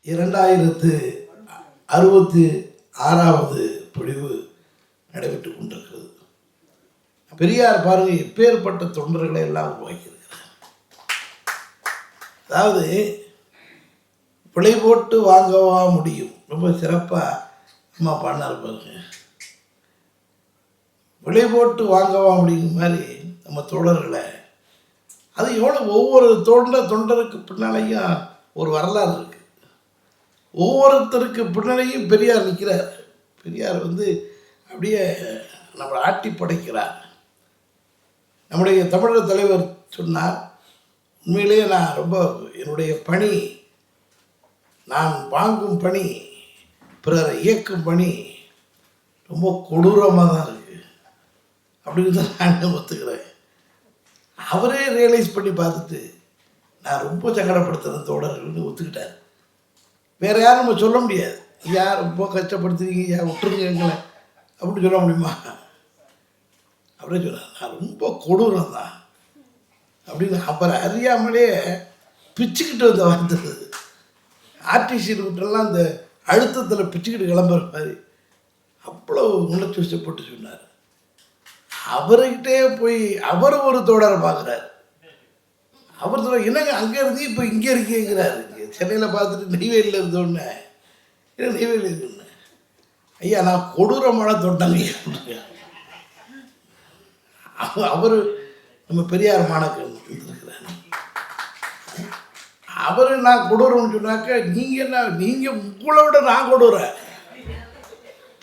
2066வது பொழிவு நடைபெற்று கொண்டிருக்கிறது. பெரியார் பாருங்க எப்பேற்பட்ட தொண்டர்களை எல்லாம் உருவாக்கியிருக்கிறார். அதாவது விலை போட்டு வாங்கவா முடியும், ரொம்ப சிறப்பாக அம்மா பாடினார் பாருங்க. விலை போட்டு வாங்கவா முடியும் மாதிரி நம்ம தோழர்களை, அது எவ்வளோ ஒவ்வொரு தொண்டருக்கு பின்னாலையும் ஒரு வரலாறு இருக்குது. ஒவ்வொருத்தருக்கு பின்னாலையும் பெரியார் நிற்கிறார். பெரியார் அப்படியே நம்மளை ஆட்டி படைக்கிறார். நம்முடைய தமிழர் தலைவர் சொன்னார், உண்மையிலேயே நான் ரொம்ப என்னுடைய பணி, நான் வாங்கும் பணி, பிறரை இயக்கும் பணி ரொம்ப கொடூரமாக தான் இருக்குது அப்படின்னு தான் நான் ஒத்துக்கிறேன். அவரே ரியலைஸ் பண்ணி பார்த்துட்டு நான் ரொம்ப சங்கடப்படுத்துகிறேன் தோழர்கள்னு ஒத்துக்கிட்டார். வேறு யாரும் நம்ம சொல்ல முடியாது, யார் ரொம்ப கஷ்டப்படுத்துறீங்க, யார் விட்டுருங்க எங்களை அப்படின்னு சொல்ல முடியுமா? அப்படியே சொன்னார், நான் ரொம்ப கொடூரம் தான் அப்படின்னு. அப்புறம் அறியாமலே பிச்சுக்கிட்டு வந்து வந்தது. ஆர்டிசியில் விட்டுலாம் அந்த அழுத்தத்தில் பிச்சுக்கிட்டு கிளம்புற மாதிரி அவ்வளோ உணர்ச்சி வசப்பட்டு சொன்னார். அவர்கிட்டே போய் அவர் ஒரு தோழரை பார்க்குறாரு. அவர் சொல்ல, என்னங்க அங்கே இருந்து இப்போ இங்கே இருக்கேங்கிறாரு. சென்னையில் பார்த்துட்டு நெய்வேலியில் இருந்தோடனே, இல்லை நெய்வேலி இருக்குன்னு, ஐயா நான் கொடூரமான தொண்டங்க. அவர் நம்ம பெரியார் மாணக்கர் இருக்கிறார். அவர் நான் கொடூரம்னு சொன்னாக்க, நீங்கள் என்ன, நீங்கள் உங்களை விட நான் கொடூறேன்.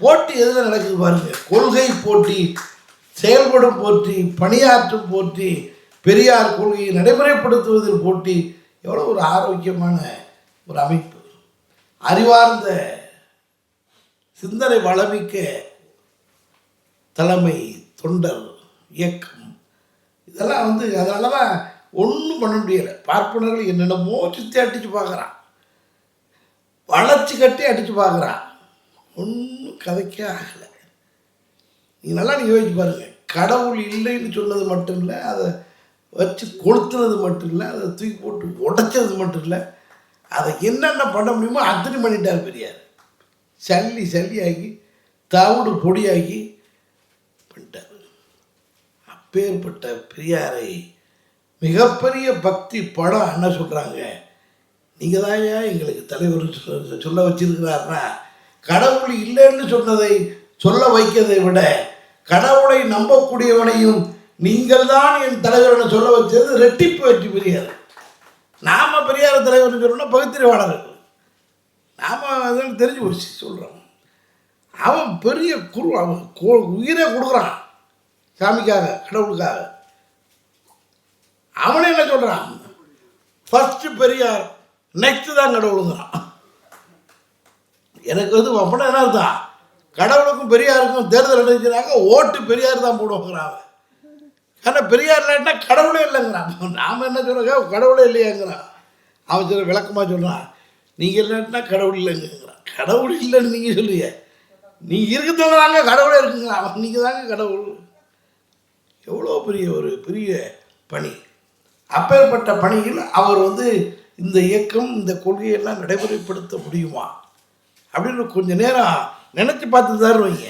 போட்டி எதில் நடக்குது பாருங்க, கொள்கை போட்டி, செயல்படும் போட்டி, பணியாற்றும் போட்டி, பெரியார் கொள்கையை நடைமுறைப்படுத்துவதில் போட்டி. எவ்வளோ ஒரு ஆரோக்கியமான ஒரு அமைப்பு, அறிவார்ந்த சிந்தனை வளமிக்க தலைமை, தொண்டர் இயக்கம், இதெல்லாம் அதனால தான் ஒன்றும் பண்ண முடியலை. பார்ப்பனர்கள் என்னென்னமோ சுற்றி அடித்து பார்க்குறான், வளர்ச்சி கட்டி அடித்து பார்க்குறான், ஒன்றும் கதைக்கே ஆகலை. நீங்கள் யோசிச்சு பாருங்கள், கடவுள் இல்லைன்னு சொன்னது மட்டும் இல்லை, அதை வச்சு கொளுத்துனது மட்டும் இல்லை, அதை தூக்கி போட்டு உடைச்சது மட்டும் இல்லை, அதை என்னென்ன பண்ண முடியுமோ அத்தனை பண்ணிட்டார் பெரியார். சல்லியாகி தவிடு பொடியாகி பண்ணிட்டார். அப்பேற்பட்ட பெரியாரை மிகப்பெரிய பக்தி படம் என்ன சொல்கிறாங்க, நீங்கள் தான் எங்களுக்கு தலைவர் சொல்ல வச்சிருக்கிறாருன்னா, கடவுள் இல்லைன்னு சொன்னதை சொல்ல வைக்கிறதை விட கடவுளை நம்பக்கூடியவனையும் நீங்கள் தான் என் தலைவர்னு சொல்ல வச்சது ரெட்டிப்பு வெற்றி பெரியார். நாம் பெரியார் தலைவர்னு சொல்லணும்னா பகுத்தறிவாளர்கள், நாம் அதெல்லாம் தெரிஞ்சு போச்சு சொல்கிறோம். அவன் பெரிய குரு, அவன் உயிரே கொடுக்குறான் சாமிக்காக, கடவுளுக்காக. அவனே என்ன சொல்கிறான், ஃபஸ்ட்டு பெரியார், நெக்ஸ்ட்டு தான் கடவுளுங்கிறான். எனக்கு அப்படின்னா என்ன அர்த்தம், கடவுளுக்கும் பெரியாருக்கும் தேர்தல் நடந்துச்சுனாக்க ஓட்டு பெரியார் தான் போடுவாங்கிறான். ஆனால் பெரியார் இல்லாட்டினா கடவுளே இல்லைங்கிறான். நாம் என்ன சொல்கிறோம், கடவுளே இல்லையாங்கிறான். அவன் சொல்ல விளக்கமாக சொல்கிறான், நீங்கள் இல்லாட்டினா கடவுள் இல்லைங்கிறான். கடவுள் இல்லைன்னு நீங்கள் சொல்லுங்க, நீங்கள் இருக்கிறவங்க தாங்க கடவுளே இருக்குங்களா, அவன் நீங்கள் தாங்க கடவுள். எவ்வளோ பெரிய பணி. அப்பேற்பட்ட பணியில் அவர் இந்த இயக்கம், இந்த கொள்கையெல்லாம் நடைமுறைப்படுத்த முடியுமா அப்படின்னு கொஞ்சம் நேரம் நினச்சி பார்த்து தான் வைங்க,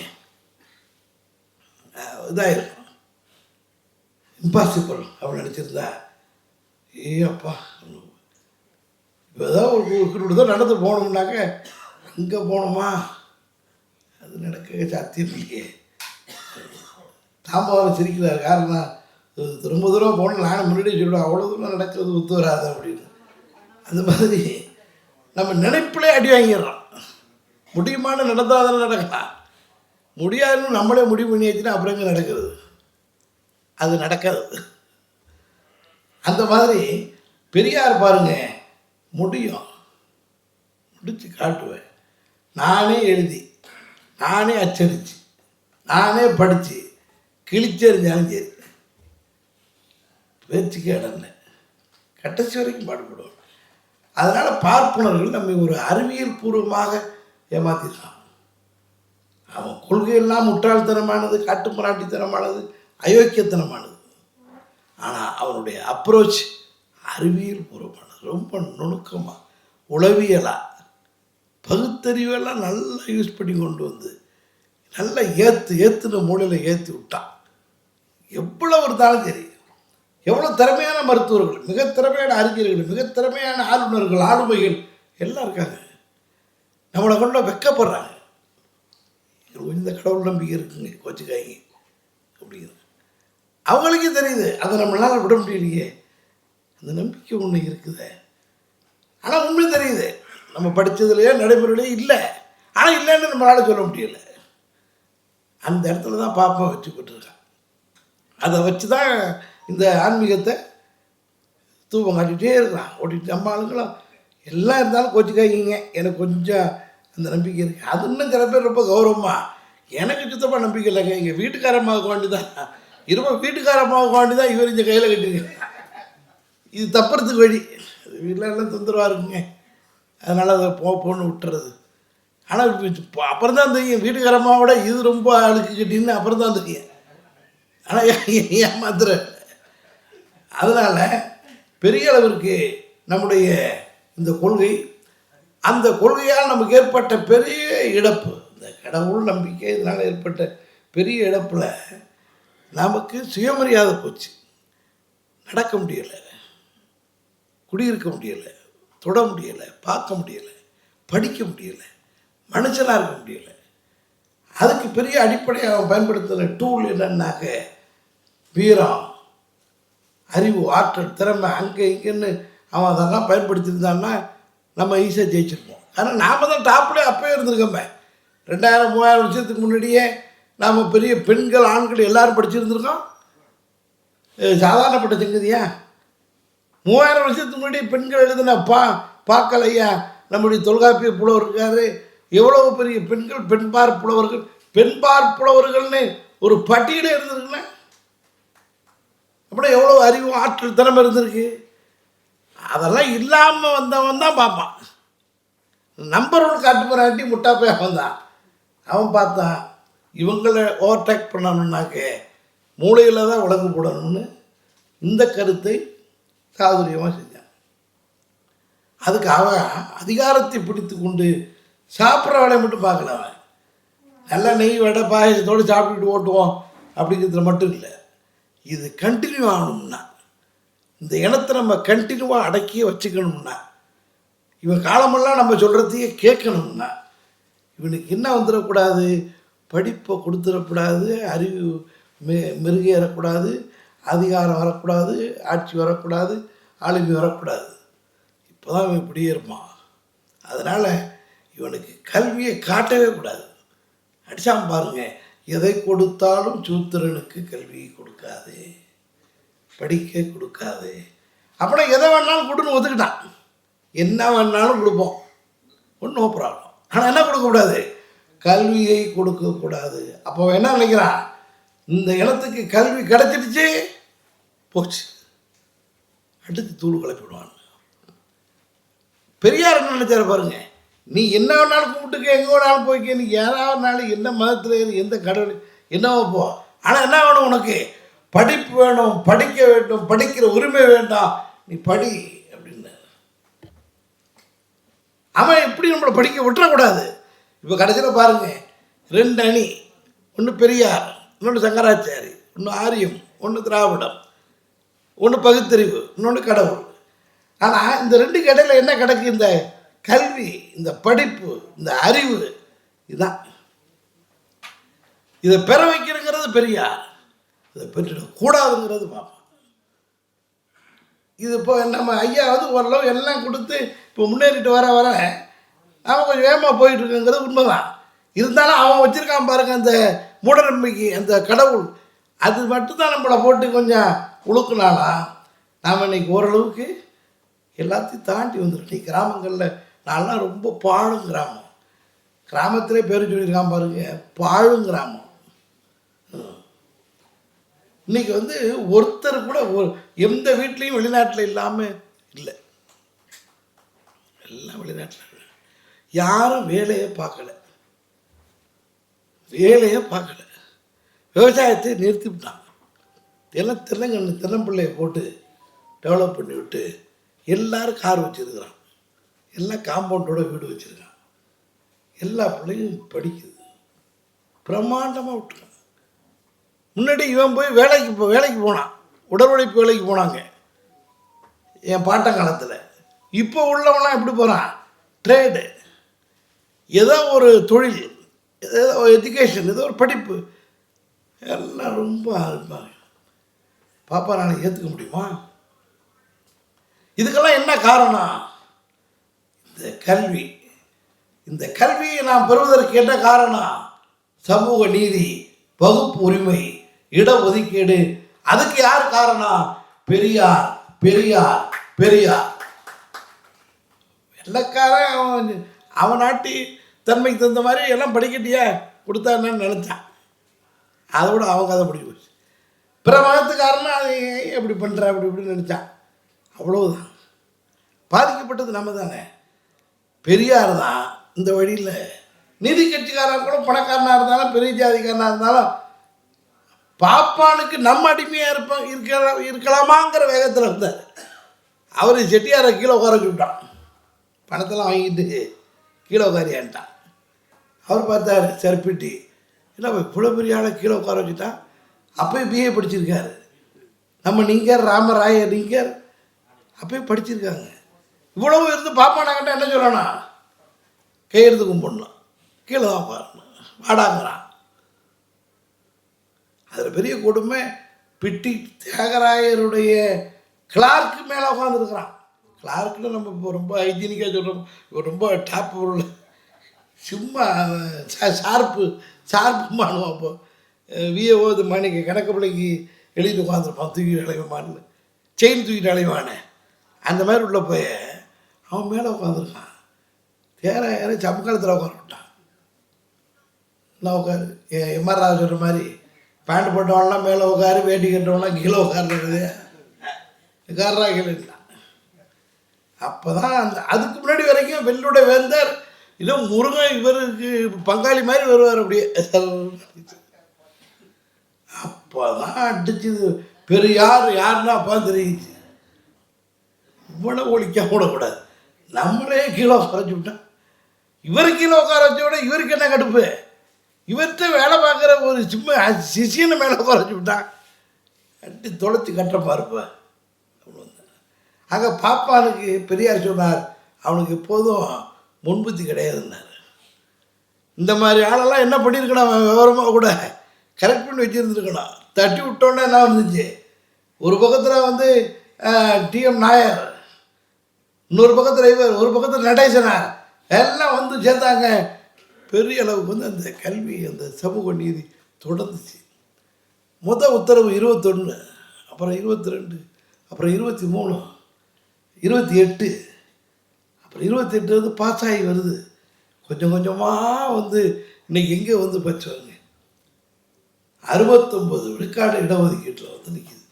இதாயிருக்கும். இம்பாசிபிள் அப்படின்னு நினச்சிருந்தா, அப்பா இப்போ ஏதாவது ஒரு கிலோமீட்டர் நடந்து போகணும்னாக்க அங்கே போகணுமா, அது நடக்க சாத்தியம் இல்லையே. தாம்பாவை சிரிக்கிறார், காரணம் ரொம்ப தூரம் போகணும், நானும் முன்னாடியே சொல்லுவேன், அவ்வளோ தூரம் நடக்கிறது ஒத்து வராது அப்படின்னு. அந்த மாதிரி நம்ம நினைப்பிலே அடி வாங்கிடுறோம். முடியுமான்னு நடந்தால் தானே நடக்கலாம், முடியாதுன்னு நம்மளே முடிவு பண்ணியாச்சுன்னா அப்புறம் எங்கே நடக்கிறது, அது நடக்காது. அந்த மாதிரி பெரியார் பாருங்க, முடியும், முடிச்சு காட்டுவேன், நானே எழுதி, நானே அச்சடித்து, நானே படித்து கிழிச்செறிஞ்சாலும் சரி, பேச்சுக்கே இடம்ல, கடைசி வரைக்கும் பாடுபடுவோம். அதனால் பார்ப்பனர்கள் நம்ம ஒரு அறிவியல் பூர்வமாக ஏமாத்திருக்கான். அவன் கொள்கையெல்லாம் முட்டாள்தனமானது, காட்டுமிராண்டித்தனமானது, அயோக்கியத்தனமானது. ஆனால் அவனுடைய அப்ரோச் அறிவியல் பூர்வமானது, ரொம்ப நுணுக்கமாக, உளவியலாக, பகுத்தறிவெல்லாம் நல்லா யூஸ் பண்ணி கொண்டு வந்து நல்லா ஏற்றுன மூலையில் ஏற்றி விட்டான். எவ்வளோ இருந்தாலும் சரி, எவ்வளோ திறமையான மருத்துவர்கள், மிக திறமையான அறிஞர்கள், மிக திறமையான ஆளுநர்கள், ஆளுமைகள் எல்லாம் இருக்காங்க. நம்மளை கொண்டு வெக்கப்படுறாங்க. இந்த கடவுள் நம்பிக்கை இருக்குங்க, கோச்சிக்காய்ங்க அப்படிங்கிற அவங்களுக்கே தெரியுது. அதை நம்மளால் விட முடியலையே, அந்த நம்பிக்கை ஒன்று இருக்குது. ஆனால் உண்மை தெரியுது, நம்ம படித்ததுலையோ நடைமுறையிலேயே இல்லை. ஆனால் இல்லைன்னு நம்மளால் சொல்ல முடியலை. அந்த இடத்துல தான் பாப்பா வச்சு போட்டுருக்கான். அதை வச்சு தான் இந்த ஆன்மீகத்தை தூபம் காட்டிகிட்டே இருக்கலாம். ஓட்டிட்டு நம்ம ஆளுங்களும் எல்லாம் இருந்தாலும் கோச்சிக்காய்ங்க. எனக்கு கொஞ்சம் அந்த நம்பிக்கை இருக்குது. அது இன்னும் சில பேர் ரொம்ப கௌரவமாக, எனக்கு சுத்தமாக நம்பிக்கை இல்லைங்க, எங்கள் வீட்டுக்காரம்மாவுக்கு வேண்டி தான், இருப்போம் வீட்டுக்காரம்மாவுக்கு வேண்டி தான் இவர் இந்த கையில் கட்டிருக்கேன். இது தப்புறதுக்கு வழி. வீட்டில் எல்லாம் தொந்தரவாக இருக்குங்க, அதனால் அதை போன்னு விட்டுறது. ஆனால் அப்புறம் தான் தெரியும் வீட்டுக்காரம்மாவோட இது ரொம்ப அழுக்கு கட்டின்னு அப்புறம் தான் தெரியும். ஆனால் ஏமாத்துற. அதனால் பெரிய அளவிற்கு நம்முடைய இந்த கொள்கை, அந்த கொள்கையால் நமக்கு ஏற்பட்ட பெரிய இழப்பு, இந்த கடவுள் நம்பிக்கை இதனால் ஏற்பட்ட பெரிய இழப்பில் நமக்கு சுயமரியாதை போச்சு. நடக்க முடியலை, குடியிருக்க முடியலை, தொட முடியலை, பார்க்க முடியலை, படிக்க முடியலை, மனுஷனாக இருக்க முடியலை. அதுக்கு பெரிய அடிப்படையாக அவன் பயன்படுத்தின டூல் என்னன்னாக்க வீரம், அறிவு, ஆற்றல், திறமை, அங்கே இங்கேன்னு அவன் அதெல்லாம் பயன்படுத்தியிருந்தான்னா நம்ம ஈஸியாக ஜெயிச்சிருப்போம். ஆனால் நாம் தான் டாப்லேயே அப்போயே இருந்திருக்கோமே. 2000-3000 வருஷத்துக்கு முன்னாடியே நாம் பெரிய பெண்கள் ஆண்கள் எல்லோரும் படிச்சுருந்துருக்கோம். சாதாரணப்பட்ட சங்கதியா? 3000 வருஷத்துக்கு முன்னாடி பெண்கள் எழுதுனா பார்க்கலையா நம்முடைய தொல்காப்பிய புலவர் இருக்காரு. எவ்வளவு பெரிய பெண்கள், பெண்பார் புலவர்கள், பெண்பார் புலவர்கள்னு ஒரு பட்டியலே இருந்திருக்குண்ணே. அப்படின்னா எவ்வளோ அறிவு, ஆற்றல், திறமை இருந்திருக்கு. அதெல்லாம் இல்லாமல் வந்தவன் தான் பார்ப்பான். நம்பர் 1 காட்டு போராட்டி முட்டா போய் வந்தான். அவன் பார்த்தான் இவங்களை ஓவர்டேக் பண்ணணுன்னாக்க மூளையில் தான் விலங்கு போடணும்னு இந்த கருத்தை சாதுரியமாக செஞ்சான். அதுக்கு அவன் அதிகாரத்தை பிடித்து கொண்டு சாப்பிட்ற வேலையை மட்டும் பார்க்கல. அவன் நல்லா நெய் வடை பாயசத்தோடு சாப்பிட்டுட்டு ஓட்டுவோம் அப்படிங்கிறதுல மட்டும் இல்லை. இது கண்டினியூ ஆகணும்னா, இந்த இனத்தை நம்ம கண்டினியூவாக அடக்கியே வச்சுக்கணும்னா, இவன் காலமெல்லாம் நம்ம சொல்கிறதையே கேட்கணும்னா, இவனுக்கு என்ன வந்துடக்கூடாது, படிப்பை கொடுத்துடக்கூடாது, அறிவு மெருகேறக்கூடாது, அதிகாரம் வரக்கூடாது, ஆட்சி வரக்கூடாது, ஆளுமை வரக்கூடாது. இப்போ தான் இவன் இப்படியே இருப்பான். அதனால் இவனுக்கு கல்வியை காட்டவே கூடாது. அடிச்சாம பாருங்க, எதை கொடுத்தாலும் சூத்திரனுக்கு கல்வியை கொடுக்காது, படிக்க கொடுக்காது. அப்புறம் எதை வேணாலும் கொடுன்னு ஒத்துக்கிட்டான். என்ன வேணாலும் கொடுப்போம், ஒன்றும் நோ ப்ராப்ளம். ஆனால் என்ன கொடுக்கக்கூடாது, கல்வியை கொடுக்கக்கூடாது. அப்போ என்ன நினைக்கிறான், இந்த இனத்துக்கு கல்வி கிடச்சிடுச்சு போச்சு, அடுத்து தூள் கிளப்பிடுவான். பெரியார் என்ன நினைச்சாரு பாருங்க, நீ என்ன வேணாலும் கும்பிட்டுக்க, எங்கே வேணாலும் போய்க்க, நீ யாராவது நாள் என்ன மதத்தில் எந்த கடவுள் என்னவோ போ, ஆனால் என்ன வேணும் உனக்கு, படிப்பு வேணும், படிக்க வேண்டும், படிக்கிற உரிமை வேண்டாம், நீ படி அப்படின்னு. அவன் எப்படி நம்மளை படிக்க விட்டுறக்கூடாது. இப்போ கடைசியில் பாருங்க, 2 அணி, ஒன்று பெரியார், இன்னொன்று சங்கராச்சாரி, ஒன்று ஆரியம், ஒன்று திராவிடம், ஒன்று பகுத்தறிவு, இன்னொன்று கடவுள். ஆனால் இந்த 2க்கு இடையில என்ன கிடக்கு, இந்த கல்வி, இந்த படிப்பு, இந்த அறிவு. இதுதான் இதை பெற வைக்கிறங்கிறது பெரியார், இதை பெற்றுடக்கூடாதுங்கிறது பார்ப்போம். இது இப்போ நம்ம ஐயா ஓரளவு எல்லாம் கொடுத்து இப்போ முன்னேறிட்டு வர வர அவன் கொஞ்சம் வேகமாக போயிட்டுருக்குங்கிறது உண்மைதான். இருந்தாலும் அவன் வச்சுருக்கான் பாருங்க அந்த மூடநம்பிக்கை, அந்த கடவுள், அது மட்டும்தான் நம்மளை போட்டு கொஞ்சம் உழுக்குனாலா நாம் இன்னைக்கு ஓரளவுக்கு எல்லாத்தையும் தாண்டி வந்துருக்கோம். கிராமங்களில் நான்லாம் ரொம்ப பாழும் கிராமம், கிராமத்திலே பேர் சொல்லியிருக்கான் பாருங்க, பாழும் கிராமம். இன்னைக்கு ஒருத்தர் கூட எந்த வீட்லேயும் வெளிநாட்டில் இல்லாமல் இல்லை, எல்லாம் வெளிநாட்டில். யாரும் வேலையை பார்க்கல, விவசாயத்தை நிறுத்திவிட்டான். எல்லாம் தென்னம்பிள்ளையை போட்டு டெவலப் பண்ணி விட்டு எல்லாரும் கார் வச்சுருக்கிறான், எல்லாம் காம்பவுண்டோட வீடு வச்சுருக்கான். எல்லா பிள்ளையும் படிக்குது, பிரம்மாண்டமாக விட்டுருக்காங்க. முன்னாடி இவன் போய் வேலைக்கு போனான், உடல் உழைப்பு வேலைக்கு போனாங்க என் பாட்டங்காலத்தில். இப்போ உள்ளவனா எப்படி போகிறான், ட்ரேடு, ஏதோ ஒரு தொழில், ஏதோ எஜுகேஷன், ஏதோ ஒரு படிப்பு, எல்லாம் ரொம்ப இருப்பாங்க. பாப்பா நாளைக்கு ஏற்றுக்க முடியுமா? இதுக்கெல்லாம் என்ன காரணம்? இந்த கல்வி. இந்த கல்வியை நாம் பெறுவதற்கு என்ன காரணம்? சமூக நீதி, வகுப்பு உரிமை, இடஒதுக்கீடு. அதுக்கு யார் காரணம்? பெரியார், பெரியார், பெரியார். வெள்ளக்காரன் அவன் நாட்டி தன்மைக்கு தகுந்த மாதிரி எல்லாம் படிக்கட்டியா கொடுத்தான்னு நினச்சான். அதை விட அவங்க அதை முடிக்க போச்சு. பிற மதத்துக்காரனா அதை எப்படி பண்ணுற அப்படி இப்படின்னு நினச்சான். அவ்வளவுதான். பாதிக்கப்பட்டது நம்ம தானே. பெரியார் தான் இந்த வழியில் நிதி கட்சிக்காரன் கூட பணக்காரனாக இருந்தாலும் பெரிய ஜாதிக்காரனாக இருந்தாலும் பாப்பானுக்கு நம்ம அடிமையாக இருக்கலாமாங்கிற வேகத்தில் இருந்தார். அவர் செட்டியாரை கீழே உட்கார வச்சுட்டான், பணத்தெல்லாம் வாங்கிட்டு கீழே உட்காரியான்ட்டான். அவர் பார்த்தார் செருப்பிட்டி, என்ன இவ்வளோ பெரிய ஆளை கீழே உட்கார வச்சுட்டான். அப்போயும் பிஏ படிச்சிருக்காரு. நம்ம நீங்கள் ராமராய நீங்கள் அப்போயும் படிச்சிருக்காங்க. இவ்வளவு இருந்து பாப்பானாக்கிட்ட என்ன சொல்லணும்? கையெழுத்து கும்பிடணும், கீழே தான் உட்காரணும், வாடாங்கிறான். அதில் பெரிய கொடுமை, பிட்டி தியாகராயருடைய கிளார்க்கு மேலே உட்காந்துருக்குறான். கிளார்க்குன்னு நம்ம இப்போ ரொம்ப ஹைஜீனிக்காக சொல்கிறோம், இப்போ ரொம்ப டாப் பொருள், சும்மா ஷார்ப்பு மானுவோம். அப்போ விஏஓ இது மணிக்கு கணக்கு பிள்ளைக்கு எழுதிட்டு உட்காந்துருப்பான், தூக்கிட்டு அலைவான்னு, செயின் தூக்கிட்டு அலைவானே, அந்த மாதிரி உள்ள போய் அவன் மேலே உட்காந்துருக்கான். தேராயார சமக்காலத்தில் உட்கார விட்டான். நான் உட்காரு எம்ஆர் ராவ் சொல்கிற மாதிரி பேண்ட் போட்டவன்லாம் மேலே உட்காரு, வேட்டி கட்டுறவன்லாம் கீழே உட்காருறது, காரா கீழே. அப்போ தான் அதுக்கு முன்னாடி வரைக்கும் வெள்ளுடைய வேந்தர் இன்னும் முருகன் இவருக்கு பங்காளி மாதிரி வருவார் அப்படியே. அப்போ தான் அடிச்சுது பெரியார் யாருன்னா அப்போ தெரியுது. இவ்வளோ ஒழிக்க கூடக்கூடாது, நம்மளே கீழே குறைச்சி விட்டோம். இவர் கீழே உட்கார வச்ச விட இவருக்கு என்ன கடுப்பு? இவர்கிட்ட வேலை பார்க்குற ஒரு சும்மா சிசியனை மேலே குறைச்சி விட்டான், அடி தொலைச்சி கட்டுறப்பா இருப்பேன். ஆக பாப்பானுக்கு பெரியார் சொன்னார், அவனுக்கு எப்போதும் முன்புத்தி கிடையாதுன்னார். இந்த மாதிரி ஆளெல்லாம் என்ன பண்ணியிருக்கணும், விவரமாக கூட கரெக்ட் பண்ணி வச்சுருந்துருக்கணும். தட்டி விட்டோன்னே என்ன வந்துச்சு, ஒரு பக்கத்தில் டிஎம் நாயர், இன்னொரு பக்கத்தில் இவர், ஒரு பக்கத்தில் நடேசனார், எல்லாம் சேர்த்தாங்க. பெரிய அளவுக்கு அந்த கல்வி, அந்த சமூக நீதி தொடர்ந்துச்சு. உத்தரவு 21, அப்புறம் 22, அப்புறம் 23, 28, அப்புறம் 28 பாஸ் ஆகி வருது. கொஞ்சம் கொஞ்சமாக இன்றைக்கி எங்கே பச்சுவாங்க 69 விழுக்காடு இடஒதுக்கீட்டில் நிற்கிது.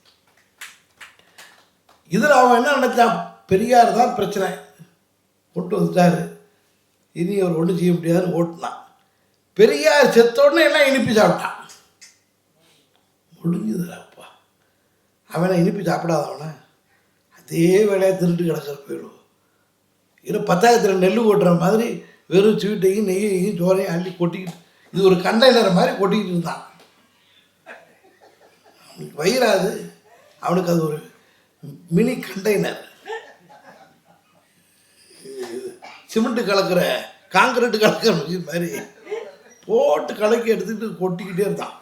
இதில் அவன் என்ன நினச்சான், பெரியார் தான் பிரச்சனை கொண்டு வந்துட்டார், இனி அவர் ஒன்றும் செய்ய முடியாதுன்னு ஓட்டினான். பெரியார் செத்தோடனே எல்லாம் இனிப்பி சாப்பிட்டான். முடிஞ்சுதுடாப்பா. அவனை இனிப்பி சாப்பிடாதவன அதே வேலையாக திருட்டு கிடக்கிற போயிடும். இன்னும் 10,000 நெல் கொட்டுற மாதிரி வெறும் ஸ்வீட்டையும் நெய்யையும் சோறையும் அள்ளி கொட்டிக்கிட்டு, இது ஒரு கண்டெய்னர் மாதிரி கொட்டிக்கிட்டு இருந்தான். அவனுக்கு வயிறாது, அவனுக்கு அது ஒரு மினி கண்டெய்னர். சிமெண்ட்டு கலக்கிற, காங்கிரீட்டு கலக்கிற மிஷின் மாதிரி போட்டு கலக்கி எடுத்துக்கிட்டு கொட்டிக்கிட்டே இருந்தான்.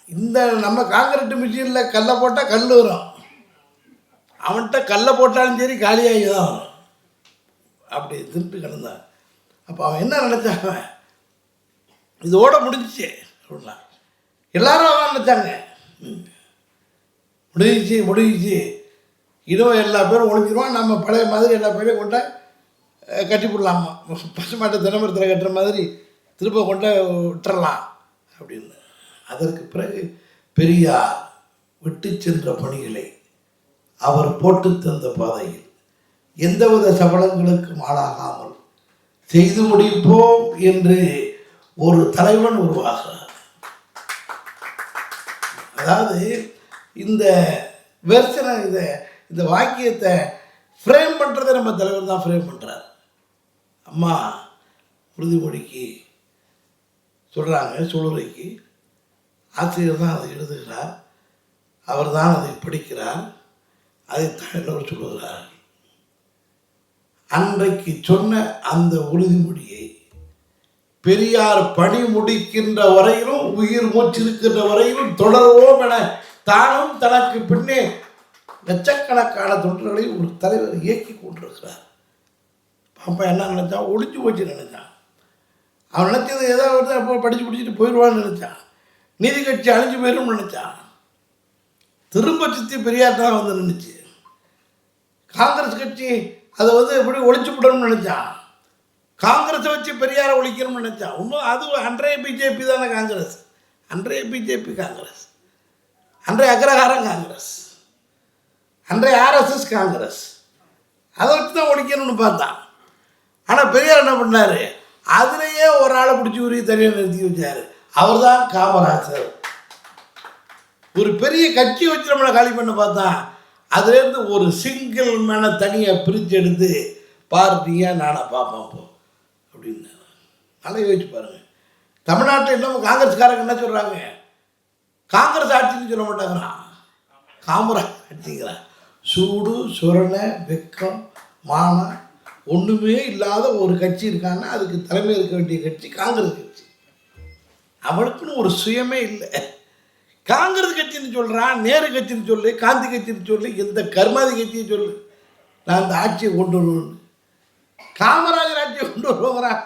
இந்த நம்ம காங்கிரீட்டு மிஷினில் கல்லை போட்டால் கல் வரும், அவன்கிட்ட கல்லை போட்டாலும் சரி காலியாகிதான். அப்படி திருப்பி கிடந்தான். அப்போ அவன் என்ன நினச்சாங்க, இதோட முடிஞ்சிச்சு அப்படின்னா எல்லாரும் அவன் நினச்சாங்க, முடிஞ்சிச்சு இன்னும் எல்லா பேரும் ஒழிஞ்சிருவான், நம்ம பழைய மாதிரி எல்லா பேரையும் கொண்ட கட்டி போடலாமா, பசுமாட்டை தினமரத்தில் கட்டுற மாதிரி திரும்ப கொண்ட விட்டுறலாம் அப்படின்னு. அதற்கு பிறகு பெரியார் விட்டு சென்ற பணிகளை அவர் போட்டு தந்த பாதையில் எந்தவித சபலங்களுக்கும் ஆளாகாமல் செய்து முடிப்போம் என்று ஒரு தலைவன் உருவாகிறார். அதாவது இந்த வெர்ஷனை, இந்த வாக்கியத்தை ஃப்ரேம் பண்ணுறதை நம்ம தலைவர் தான் ஃப்ரேம் பண்ணுறார். அம்மா உறுதிமொழிக்கு சொல்கிறாங்க, சூளுரைக்கு ஆசிரியர் தான் அதை எழுதுகிறார், அவர் தான் அதை படிக்கிறார், அதைத்தான் எல்லோரும் சொல்லுகிறார். அன்றைக்கு சொன்ன அந்த உறுதிமொழியை பெரியார் பணி முடிக்கின்ற வரையிலும், உயிர் மூச்சிருக்கின்ற வரையிலும் தொடர்வோம் என தானும் தனக்கு பின்னே லட்சக்கணக்கான தொண்டர்களை ஒரு தலைவர் இயக்கி கொண்டிருக்கிறார். பாப்பா என்ன நினைச்சான், ஒளிஞ்சு போச்சு நினைச்சான். அவன் நினைச்சது ஏதாவது அப்போ படித்து பிடிச்சிட்டு போயிடுவான்னு நினைச்சான். நீதி கட்சி அழிஞ்சு போயிடும் நினைச்சான். திரும்ப சுற்றி பெரியார் தான் வந்து நின்றுச்சு. காங்கிரஸ் கட்சி அதை எப்படி ஒழிச்சு விடணும்னு நினைச்சான். காங்கிரஸை வச்சு பெரியாரை ஒழிக்கணும்னு நினைச்சான். இன்னும் அது அன்றைய பிஜேபி தானே காங்கிரஸ், அன்றைய பிஜேபி காங்கிரஸ், அன்றைய அக்ரஹாரம் காங்கிரஸ், அன்றைய ஆர்எஸ்எஸ் காங்கிரஸ், அதை வச்சு தான் ஒழிக்கணும்னு பார்த்தான். ஆனால் பெரியார் என்ன பண்ணார், அதுலேயே ஒரு ஆளை பிடிச்சி உரிய தனியாக நிறுத்தி வச்சார். அவர் தான் காமராஜர். ஒரு பெரிய கட்சி வச்சு நம்மளை காலி பண்ண பார்த்தா அதுலேருந்து ஒரு சிங்கிள் மேனை தனியாக பிரித்து எடுத்து பார்ட்டியாக நானாக பார்ப்போம் போ அப்படின்னு நல்லா யோசிச்சு பாருங்கள். தமிழ்நாட்டில் இல்லாமல் காங்கிரஸ்காரங்க என்ன சொல்கிறாங்க, காங்கிரஸ் ஆட்சின்னு சொல்ல மாட்டாங்கிறான், காமராஜ் ஆட்சிங்கிறான். சூடு சுரணை வெக்கம் மானம் ஒன்றுமே இல்லாத ஒரு கட்சி இருக்கான்னா அதுக்கு தலைமை இருக்க வேண்டிய கட்சி காங்கிரஸ் கட்சி. அவனுக்குன்னு ஒரு சுயமே இல்லை. காங்கிரஸ் கட்சின்னு சொல்கிறான், நேரு கட்சின்னு சொல்லு, காந்தி கட்சின்னு சொல்லு, எந்த கர்மாதி கட்சியை சொல்லு, நான் அந்த ஆட்சியை கொண்டு வருவேன், காமராஜர் ஆட்சியை கொண்டு வருவோங்கிறான்.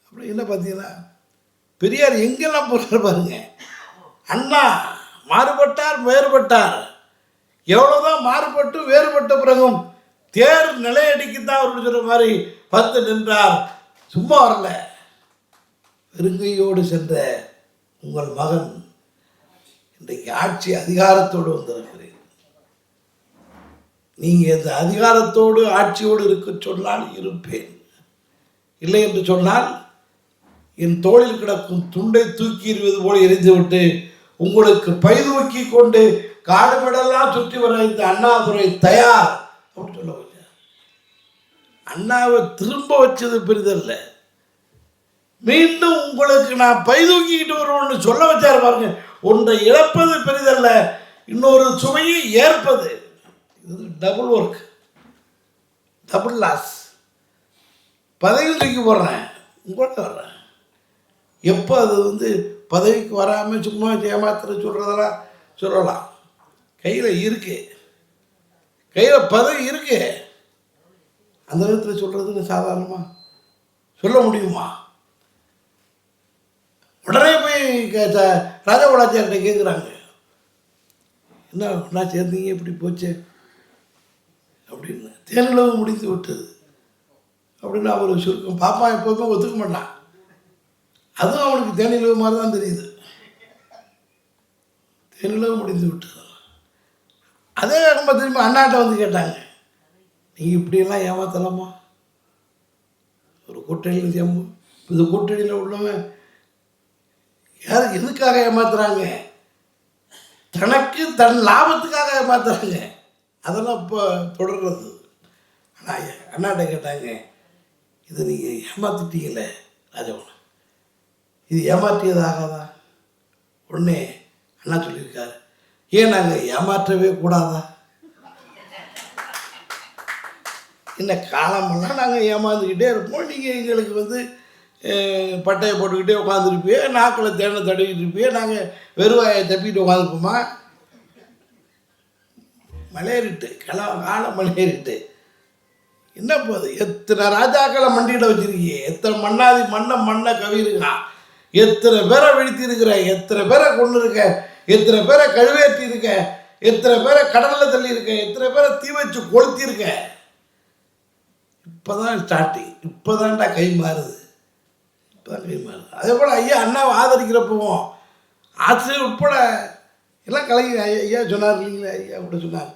அப்படி என்ன பார்த்தீங்கன்னா பெரியார் எங்கெல்லாம் போகிறார் பாருங்க. அண்ணா மாறுபட்டார் வேறுபட்டார், எவ்வளோதான் மாறுபட்டு வேறுபட்ட பிறகும் தேர் நிலையடிக்குத்தான் அவர்கள் சொல்கிற மாதிரி பத்து நின்றார். சும்மா வரல, வெறுங்கையோடு சென்ற உங்கள் மகன் இன்றைக்கு ஆட்சி அதிகாரத்தோடு வந்திருக்கிறேன். நீங்கள் இந்த அதிகாரத்தோடு ஆட்சியோடு இருக்க சொன்னால் இருப்பேன், இல்லை என்று சொன்னால் என் தோளில் கிடக்கும் துண்டை தூக்கி எறிவது போல எரிந்துவிட்டு உங்களுக்கு பைதூக்கி கொண்டு காடுமெடெல்லாம் சுற்றி வர இந்த அண்ணாதுரை தயார் அப்படின்னு சொல்ல வச்சார். அண்ணாவை திரும்ப வச்சது பெரிதல்ல, மீண்டும் உங்களுக்கு நான் பைதூக்கிக்கிட்டு வருவோம்னு சொல்ல வச்சார் பாருங்க. ஒன்றை இழப்பது பெரிதல்ல, இன்னொரு சுமையை ஏற்பது இது டபுள் ஒர்க், டபுள் லாஸ். பதவி தூக்கி போடுறேன், உங்கள்கிட்ட வர்றேன். எப்போ அது பதவிக்கு வராமல் சும்மா ஏமாத்திர சொல்கிறதெல்லாம் சொல்லலாம். கையில் இருக்கு, கையில் பதவி இருக்கு, அந்த நேரத்தில் சொல்கிறதுன்னு சாதாரணமாக சொல்ல முடியுமா? உடனே போய் ராஜகோபாலாச்சாரிட்ட கேட்குறாங்க, என்ன ஒன்றா சேர்ந்தீங்க இப்படி போச்சு அப்படின்னு. தேனிலவு முடிந்து விட்டது அப்படின்னு அவர் சுருக்கம். பாப்பா எப்போதுமே ஒத்துக்க மாட்டான், அதுவும் அவனுக்கு தேனிலவு மாதிரி தான் தெரியுது. தேனிலவு முடிந்து விட்டது. அதே வேகமாக திரும்பி அண்ணாட்ட வந்து கேட்டாங்க, நீங்கள் இப்படியெல்லாம் ஏமாத்தலாமா? ஒரு கூட்டணியில் சேம்பு, இந்த கூட்டணியில் உள்ளவன் யார் எதுக்காக ஏமாத்துறாங்க? தனக்கு தன் லாபத்துக்காக ஏமாத்துறாங்க. அதெல்லாம் இப்போ தொடர்றது. ஆனால் அண்ணாட்ட கேட்டாங்க, இது நீங்கள் ஏமாத்திட்டீங்களே ராஜவன், இது ஏமாற்றியதாகாதா? உடனே அண்ணா சொல்லியிருக்காரு, ஏன் நாங்கள் ஏமாற்றவே கூடாதா? இந்த காலமெல்லாம் நாங்கள் ஏமாந்துக்கிட்டே இருப்போம், நீங்கள் எங்களுக்கு பட்டையை போட்டுக்கிட்டே உட்காந்துருப்பியே, நாக்கில் தேனை தடவிட்டு இருப்பியே, நாங்கள் வெறுவாயை தப்பிட்டு உட்காந்துருப்போமா? மலையேறிட்டு காலம் மலையேறிட்டு என்ன போகுது? எத்தனை ராஜாக்களை மண்டியிட வச்சிருக்கியே, எத்தனை மன்னாதி மண்ணை கவி இருக்கான், எத்தனை பேரை வீழ்த்தியிருக்கிற, எத்தனை பேரை கொண்டு இருக்க, எத்தனை பேரை கழுவேற்றி இருக்க, எத்தனை பேரை கடலில் தள்ளி இருக்க, எத்தனை பேரை தீ வச்சு கொளுத்திருக்க. இப்போதான் ஸ்டார்டிங், இப்போதான்டா கை மாறுது, இப்போதான் கை மாறுது. அதே போல் ஐயா அண்ணாவை ஆதரிக்கிறப்பவும் ஆசிரியர் உட்பட எல்லாம் கலங்கி ஐயா சொன்னார் இல்லைங்களா, ஐயா கூட சொன்னார்,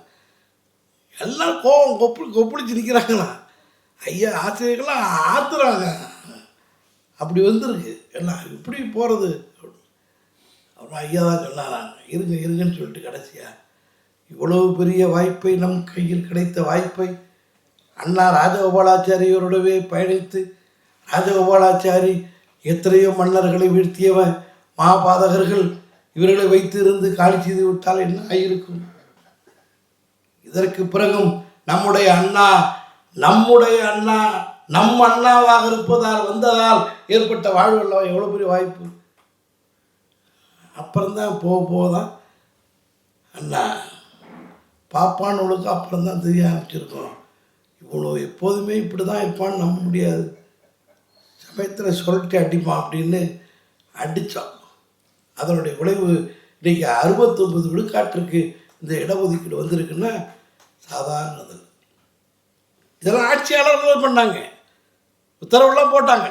எல்லாம் கோவம் கொப்பளிச்சு நிற்கிறாங்களா. ஐயா ஆசிரியர்கள்லாம் ஆத்துறாங்க, அப்படி வந்திருக்கு எல்லாம், இப்படி போகிறது. அப்புறம் ஐயா தான் சொன்னாராங்க, இருங்கன்னு சொல்லிட்டு கடைசியா இவ்வளவு பெரிய வாய்ப்பை, நம் கையில் கிடைத்த வாய்ப்பை அண்ணா ராஜகோபாலாச்சாரியோருடவே பயணித்து ராஜகோபாலாச்சாரி எத்தனையோ மன்னர்களை வீழ்த்தியவன், மகாபாதகர்கள் இவர்களை வைத்து இருந்து காலி செய்து விட்டால் என்ன ஆகியிருக்கும்? இதற்கு பிறகும் நம்முடைய அண்ணா நம் அண்ணாவாக இருப்பதால் வந்ததால் ஏற்பட்ட வாழ்வு அல்லவா, எவ்வளோ பெரிய வாய்ப்பு. அப்புறம்தான் போதான் அண்ணா பாப்பானவளுக்கு அப்புறம்தான் தெரிய ஆரம்பிச்சிருக்கோம். இவ்வளோ எப்போதுமே இப்படி தான் இருப்பான்னு நம்ப முடியாது. சமயத்தில் சொல்லிட்டு அடிப்பான் அப்படின்னு அடித்தான். அதனுடைய விளைவு இன்றைக்கி 69 விழுக்காட்டிற்கு இந்த இடஒதுக்கீடு வந்திருக்குன்னா சாதாரணது. இதெல்லாம் ஆட்சியாளர்கள் பண்ணாங்க, உத்தரவுலாம் போட்டாங்க.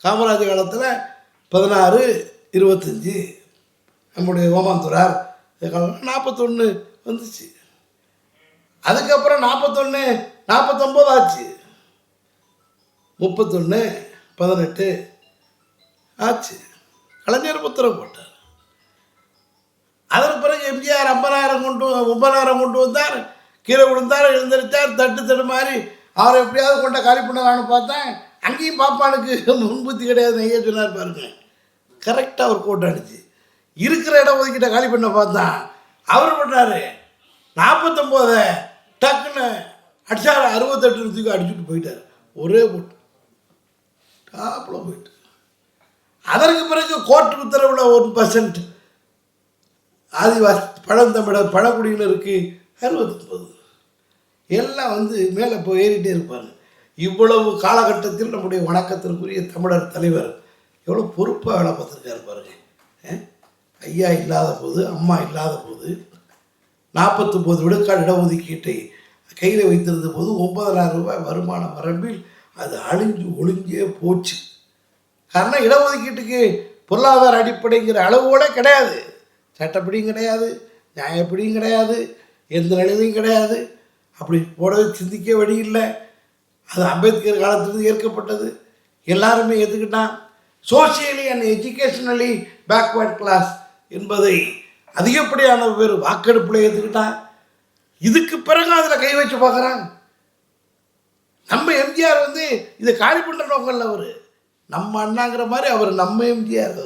காமராஜர் காலத்தில் 16-25 நம்முடைய ஓமாந்துரார் 41 வந்துச்சு. அதுக்கப்புறம் 41-49 ஆச்சு, 31-18 ஆச்சு. கலைஞர் உத்தரவு போட்டார். அதற்கு பிறகு எம்ஜிஆர் 50,000 கொண்டு வந்தார். கீழே விழுந்தார், எழுந்திருச்சார், தட்டு மாதிரி அவரை எப்படியாவது கொண்ட காலி பண்ணலான்னு பார்த்தேன். அங்கேயும் பாப்பானுக்கு முன்புத்தி கிடையாது, ஐயா சொன்னார் பாருங்க. கரெக்டாக அவர் கோட்டை அடிச்சு இருக்கிற இடம் ஒதுக்கிட்ட காலி பண்ண பார்த்தான். அவர் பண்ணார் 49 டக்குன்னு அடிச்சார், 68 அடிச்சுட்டு போயிட்டார். ஒரே போட்டு டாப்பில் போயிட்டு. அதற்கு பிறகு கோர்ட் உத்தரவில் 1% ஆதிவாசி பழந்தமிழர் பழங்குடியினருக்கு 69 எல்லாம் மேலே போய் ஏறிட்டே இருப்பாங்க. இவ்வளவு காலகட்டத்தில் நம்முடைய வணக்கத்திற்குரிய தமிழர் தலைவர் எவ்வளோ பொறுப்பாக வேலை பார்த்துருக்காரு பாருங்க. ஐயா இல்லாத போது, அம்மா இல்லாத போது 49 விழுக்காடு இடஒதுக்கீட்டை கையில் வைத்திருந்த போது 9,000 ரூபாய் வருமான வரம்பில் அது ஒளிஞ்சே போச்சு. காரணம் இடஒதுக்கீட்டுக்கு பொருளாதார அடிப்படைங்கிற அளவோட கிடையாது, சட்டப்படியும் கிடையாது, நியாயப்படியும் கிடையாது, எந்த நிலையிலையும் கிடையாது. அப்படி போடவே சிந்திக்க வழி இல்லை. அது அம்பேத்கர் காலத்திலிருந்து ஏற்கப்பட்டது, எல்லாருமே ஏற்றுக்கிட்டான். Socially and educationally backward class என்பதை அதிகப்படியான பேர் வாக்கெடுப்பில் ஏற்றுக்கிட்டான். இதுக்கு பிறகு அதில் கை வச்சு பார்க்குறான். நம்ம எம்ஜிஆர் இதை காலி பண்ணுற நோக்கம் இல்லை. அவர் நம்ம அண்ணாங்கிற மாதிரி அவர் நம்ம எம்ஜிஆர்.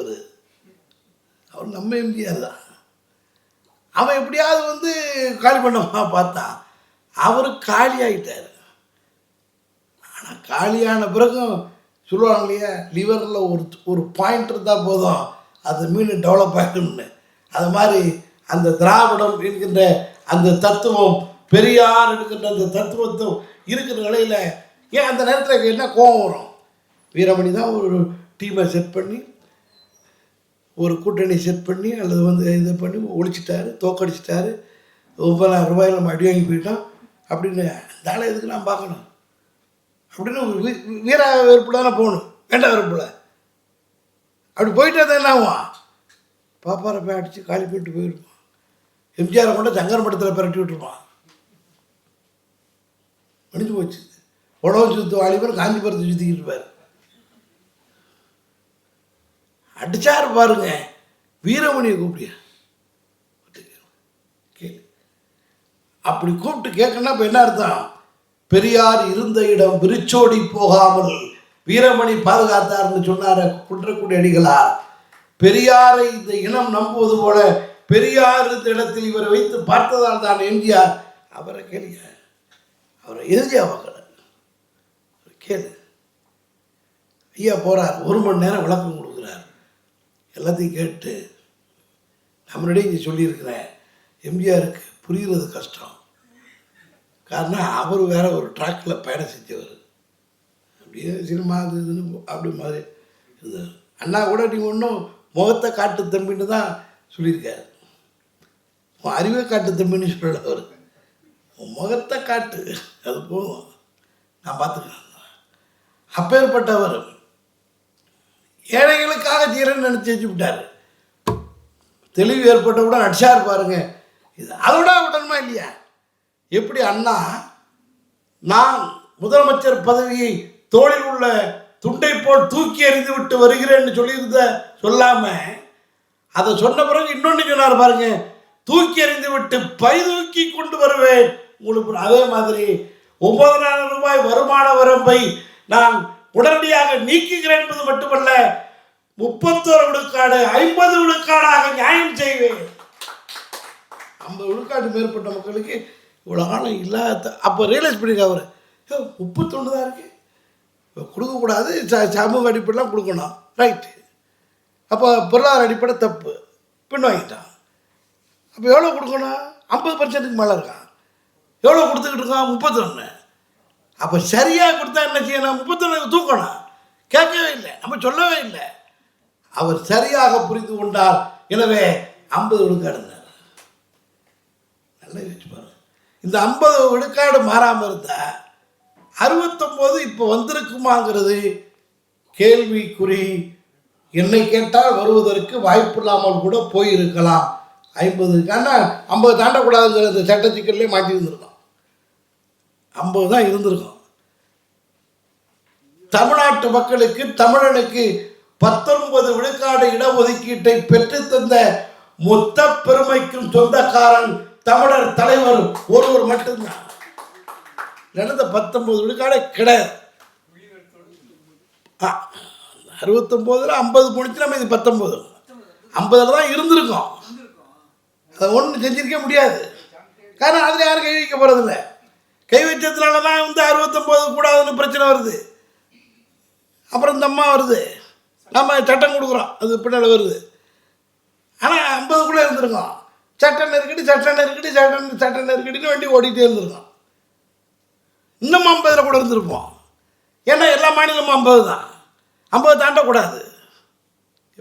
அவர் நம்ம எம்ஜிஆர் தான். அவன் எப்படியாவது காலி பண்ண பார்த்தான். அவர் காலி ஆகிட்டார். ஆனால் காலியான பிறகும் சொல்லுவாங்க இல்லையா, லிவரில் ஒரு பாயிண்ட் இருந்தால் போதும் அது மீன் டெவலப் ஆகிடும்னு. அது மாதிரி அந்த திராவிடம் என்கின்ற அந்த தத்துவம், பெரியார் எடுக்கின்ற அந்த தத்துவத்தும் இருக்கிற நிலையில் ஏன் அந்த நேரத்தில் என்ன கோபம் வரும்? வீரமணி தான் ஒரு டீமை செட் பண்ணி, ஒரு கூட்டணி செட் பண்ணி அல்லது இதை பண்ணி ஒழிச்சிட்டாரு, தோக்கடிச்சிட்டாரு. 9,000 ரூபாயில் நம்ம அடி வாங்கி போயிட்டோம் அப்படின்னு. அந்த ஆளை எதுக்கு நான் பார்க்கணும் அப்படின்னு வீர வெறுப்பில் தானே போகணும், வேண்டாம் வெறுப்பில். அப்படி போயிட்டே தான் என்ன ஆகும்? பாப்பாரை போய் அடித்து காலி போயிட்டு போயிருப்பான். எம்ஜிஆரை கொண்டு சங்கரமட்டத்தில் பரட்டி விட்டுருப்பான். முடிஞ்சு போச்சு. உடவு சுற்று வாலிபர் காஞ்சிபுரத்தை சுற்றிக்கிட்டு இருப்பார். அடிச்சாரு பாருங்க, வீரமணியை கூப்பிடியா கேளு. அப்படி கூப்பிட்டு கேட்கணும்னா இப்போ என்ன அர்த்தம்? பெரியார் இருந்த இடம் விரிச்சோடி போகாமல் வீரமணி பாதுகாத்தார்னு சொன்னார குன்றக்குடி அடிகளார். பெரியாரை இந்த இனம் நம்புவது போல பெரியார் இந்த இடத்தில் இவரை வைத்து பார்த்ததால் தான் எம்ஜிஆர். அவரை கேளுங்க, அவரை எதிர்த்தியா பார்க்கல. கேளு. ஐயா போகிறார், 1 மணி நேரம் விளக்கம் கொடுக்குறார். எல்லாத்தையும் கேட்டு நம்மளிடையே இங்கே சொல்லியிருக்கிறேன், எம்ஜிஆருக்கு புரிகிறது கஷ்டம். காரணம் அவர் வேற ஒரு ட்ராக்கில் பயணம் செஞ்சவர். அப்படியே சினிமா அது இதுன்னு அப்படி மாதிரி இருந்தார். அண்ணா கூட நீங்கள் ஒன்றும் முகத்தை காட்டு தம்பின்னு தான் சொல்லியிருக்காரு. அறிவை காட்டு தம்பின்னு சொல்லல. அவர் முகத்தை காட்டு, அது போதும், நான் பார்த்துக்கிறேன். அப்பேற்பட்டவர் ஏழைகளுக்காக தீரன்னு நினச்சி வச்சு விட்டார். தெளிவு ஏற்பட்டவுடன் அடிச்சார் பாருங்க. இது அதோட விடணுமா இல்லையா? எப்படி அண்ணா நான் முதலமைச்சர் பதவியை தோளில் உள்ள துண்டை போல் தூக்கி எறிந்து விட்டு வருகிறேன்னு சொல்லியிருந்த சொல்லாமல் அதை சொன்ன பிறகு இன்னொன்று சொன்னார் பாருங்க, தூக்கி எறிந்து விட்டு பை தூக்கி கொண்டு வருவேன் உங்களுக்கு. அதே மாதிரி 9,000 ரூபாய் வருமான வரம்பை நான் உடனடியாக நீக்குகிறேன் என்பது மட்டுமல்ல, 31 விழுக்காடு 50 விழுக்காடாக நியாயம் செய்வேன். 50 விழுக்காடு மேற்பட்ட மக்களுக்கு இவ்வளோ ஆழம் இல்லாத அப்போ ரியலைஸ் பண்ணிக்க அவர் 31 தான் இருக்கு, கொடுக்கக்கூடாது, சமூக அடிப்படைலாம் கொடுக்கணும், ரைட்டு. அப்போ பொருளாதார அடிப்படை தப்பு, பின் வாங்கிட்டான். அப்போ எவ்வளோ கொடுக்கணும்? 50% மேலே இருக்கான். எவ்வளோ கொடுத்துக்கிட்டு இருக்கான்? 31. அப்போ சரியாக கொடுத்தா என்ன செய்யணும்? 31 தூக்கணும். கேட்கவே இல்லை, நம்ம சொல்லவே இல்லை. அவர் சரியாக புரிந்து கொண்டார். எனவே 50 விழுக்காடுனார். நல்லா யோசிச்சு பாருங்க. இந்த 50 விழுக்காடு மாறாமல் இருந்தால் 69 இப்போ வந்திருக்குமாங்கிறது கேள்விக்குறி. என்னை கேட்டால் வருவதற்கு வாய்ப்பு இல்லாமல் கூட போயிருக்கலாம். 50 ஆனால் 50 தாண்டக்கூடாதுங்கிற இந்த சட்ட சிக்கல்லே மாட்டி இருந்திருக்கோம். 50 தான் இருந்திருக்கும். தமிழ்நாட்டு மக்களுக்கு, தமிழனுக்கு 19 விழுக்காடு இடஒதுக்கீட்டை பெற்றுத்தந்த மொத்த பெருமைக்கும் சொந்தக்காரன் தமிழர் தலைவர் ஒருவர் மட்டும்தான். நடந்த 19 விழுக்காடு கிடையாது. 69 50 போனிச்சு, நம்ம இது 19 50 தான் இருந்திருக்கோம். அதை ஒன்றும் செஞ்சிருக்க முடியாது. காரணம் அதில் யாரும் கை வைக்க போகிறதில்ல. கை வச்சதுனால தான் 69 கூடாதுன்னு பிரச்சனை வருது. அப்புறம் இந்த அம்மா வருது, நம்ம சட்டம் கொடுக்குறோம், அது பின்னால் வருது. ஆனால் 50 இருந்திருக்கோம். சட்ட நெருக்கடின்னு வண்டி ஓடிட்டே இருந்திருக்கோம். இன்னும் 50 கூட இருந்திருப்போம். ஏன்னா எல்லா மாநிலமும் 50 தான். 50 தாண்டக்கூடாது.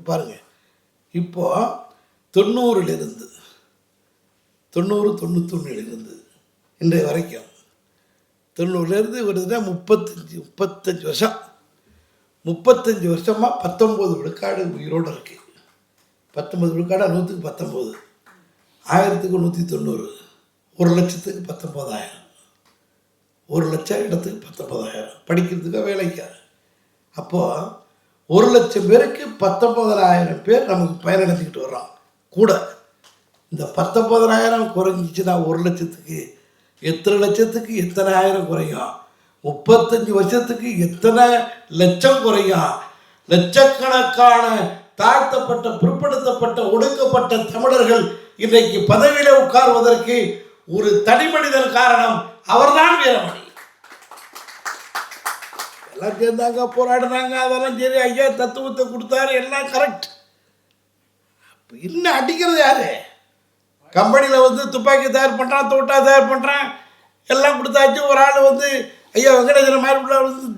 பாருங்க, இப்போது 90 91 இன்றைய வரைக்கும் 90 கிட்டத்தட்ட 35 வருஷம். 35 வருஷமாக 19 விழுக்காடு உயிரோடு இருக்குது. 19 விழுக்காடு 100க்கு 19, 1000க்கு 190, 1,00,000க்கு 19,000, 1,00,000 இடத்துக்கு 19,000 படிக்கிறதுக்கு வேலைக்கா. அப்போது 1,00,000 பேருக்கு 19,000 பேர் நமக்கு பயனடைஞ்சிக்கிட்டு வர்றோம். கூட இந்த 19,000 குறைஞ்சிச்சுன்னா 1,00,000க்கு எத்தனை லட்சத்துக்கு எத்தனை ஆயிரம் குறையும்? 35 வருஷத்துக்கு எத்தனை லட்சம் குறையும்? லட்சக்கணக்கான தாழ்த்தப்பட்ட, பிற்படுத்தப்பட்ட, ஒடுக்கப்பட்ட தமிழர்கள் இன்றைக்கு பதவியில் உட்கார்வதற்கு ஒரு தனி மனிதன் காரணம். அவர்தான் வீரமணி. எல்லாம் சேர்ந்தாங்க, போராடினாங்க, அதெல்லாம் சரி, ஐயா தத்துவத்தை கொடுத்தாரு, எல்லாம் கரெக்ட். இன்னும் அடிக்கிறது யாரு? கம்பெனியில் துப்பாக்கி தயார் பண்ணுறான், தோட்டா தயார் பண்ணுறான், எல்லாம் கொடுத்தாச்சு. ஒரு ஆள் ஐயா வெங்கடேசன மாதிரி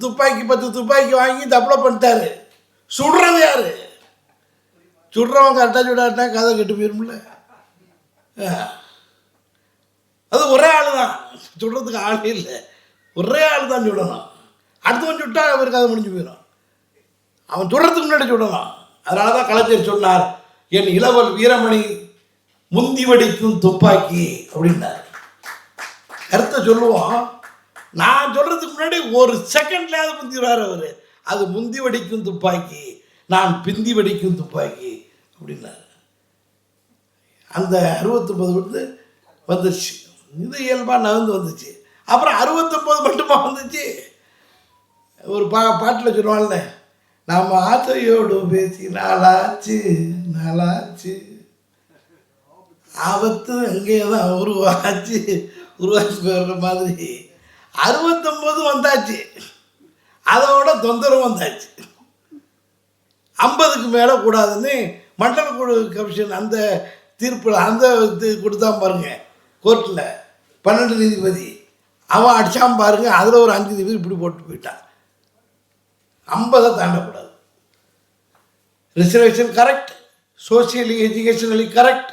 துப்பாக்கி 10 துப்பாக்கி வாங்கி தப்பலை பண்ணிட்டாரு. சுடுறது யாரு? சுடுறவங்க கரெக்டாக சுடாட்டா கதை கெட்டு போயிருமில்ல. அது ஒரே ஆள் தான், சுடுறதுக்கு ஆள் இல்லை, ஒரே ஆள் தான் சுடணும். அடுத்தவன் சுட்டா அவருக்கு அதை முடிஞ்சு போயிடும். அவன் சுடுறதுக்கு முன்னாடி சுடணும். அதனால தான் கலைஞர் சொன்னார், என் இளவல் வீரமணி முந்தி வடிக்கும் துப்பாக்கி அப்படின்னார். கருத்தை சொல்லுவோம். நான் சொல்கிறதுக்கு முன்னாடி ஒரு செகண்ட்லேயாவது முந்திடுவார் அவர். அது முந்தி வடிக்கும் துப்பாக்கி, நான் பிந்தி வடிக்கும் துப்பாக்கி அப்படின்னார். அந்த 69 வந்துச்சு. இது இயல்பாக நகர்ந்து வந்துச்சு. அப்புறம் 69 மட்டுமா வந்துச்சு. ஒரு பாட்டில் சொல்லுவாங்கல்ல, நாம் ஆசையோடு பேசி நாளாச்சு ஆபத்து அங்கே தான் உருவாச்சு வர்ற மாதிரி 69 வந்தாச்சு. அதோட தொந்தரவு வந்தாச்சு. 50க்கு மேலே கூடாதுன்னு மண்டல குழு கமிஷன் அந்த தீர்ப்பில் அந்த கொடுத்தான் பாருங்க. கோர்ட்டில் 12 நீதிபதி அவன் அடிச்சான் பாருங்க. அதில் ஒரு 5 நீதிபதி இப்படி போட்டு போயிட்டான். 50 தாண்டக்கூடாது. Reservation correct, socially educationally correct,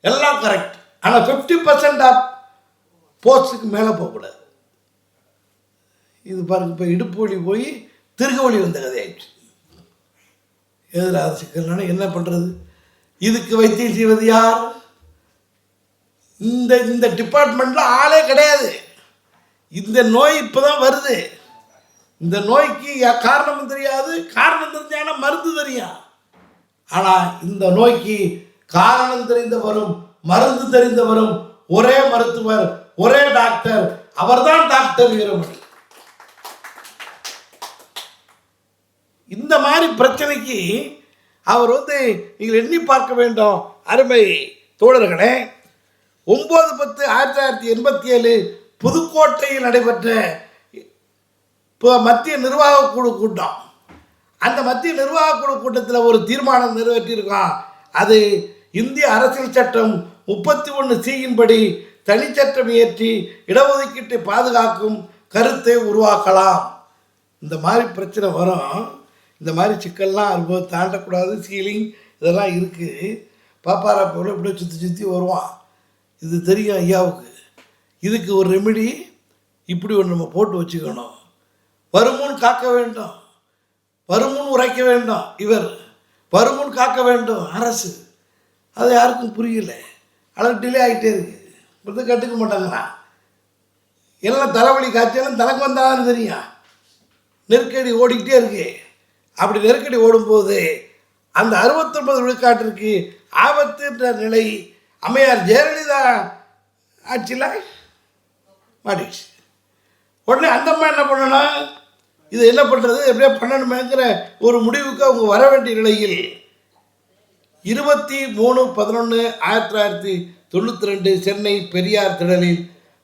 எல்லாம் கரெக்ட். ஆனால் 50% ஆஃப் போஸ்ட்டுக்கு மேலே போகக்கூடாது. இது பாருங்க, இப்போ இடுப்பு வலி போய் திருக வலி வந்த கதையாயிடுச்சு. எதிராக சிக்கல்னால என்ன பண்ணுறது? இதுக்கு வைத்தியம் செய்வது யார்? இந்த டிபார்ட்மெண்ட்டில் ஆளே கிடையாது. இந்த நோய் இப்போ தான் வருது. இந்த நோய்க்கு காரணமும் தெரியாது, காரணம் தெரிஞ்சாலும் மருந்து தெரியும். ஆனால் இந்த நோய்க்கு காரணம் தெரிந்தவரும் மருந்து தெரிந்தவரும் ஒரே மருத்துவர், ஒரே டாக்டர். அவர்தான் டாக்டர் வீரமணி. இந்த மாதிரி பிரச்சனைக்கு அவர் வந்து நீங்கள் எண்ணி பார்க்க வேண்டும். அருமை தோழர்களே, 9/10/1987 புதுக்கோட்டையில் நடைபெற்ற மத்திய நிர்வாக குழு கூட்டம். அந்த மத்திய நிர்வாக குழு கூட்டத்தில் ஒரு தீர்மானம் நிறைவேற்றியிருக்கான். அது இந்திய அரசியல் சட்டம் 31C படி தனிச்சட்டம் இயற்றி இடஒதுக்கீட்டை பாதுகாக்கும் கருத்தை உருவாக்கலாம். இந்த மாதிரி பிரச்சனை வரும். இந்த மாதிரி சிக்கல்லாம் அனுபவம் தாண்டக்கூடாது. சீலிங் இதெல்லாம் இருக்குது. பாப்பாரா போல இப்படியே சுற்றி சுற்றி வருவான். இது தெரியும் ஐயாவுக்கு. இதுக்கு ஒரு ரெமெடி இப்படி ஒன்று நம்ம போட்டு வச்சுக்கணும். வருமுன் காக்க வேண்டும், வருமுன் உரைக்க வேண்டும். இவர் வருமுன் காக்க வேண்டும் அரசு. அது யாருக்கும் புரியல. ஆனால் டிலே ஆகிட்டே இருக்குது. இப்படி கற்றுக்க மாட்டாங்கண்ணா. எல்லாம் தலைவலி காய்ச்சாலும் தனக்கு வந்தாலும் தெரியும். நெருக்கடி ஓடிக்கிட்டே இருக்கு. அப்படி நெருக்கடி ஓடும்போது அந்த 69 விழுக்காட்டிற்கு ஆபத்துன்ற நிலை அம்மையார் ஜெயலலிதா ஆட்சியில் மாட்டிடுச்சு. உடனே அந்த அம்மா என்ன பண்ணணும், இது என்ன பண்ணுறது, எப்படியா பண்ணணுமேங்கிற ஒரு முடிவுக்கு அவங்க வர வேண்டிய நிலையில் 23/11/1992 சென்னை பெரியார் திடலில்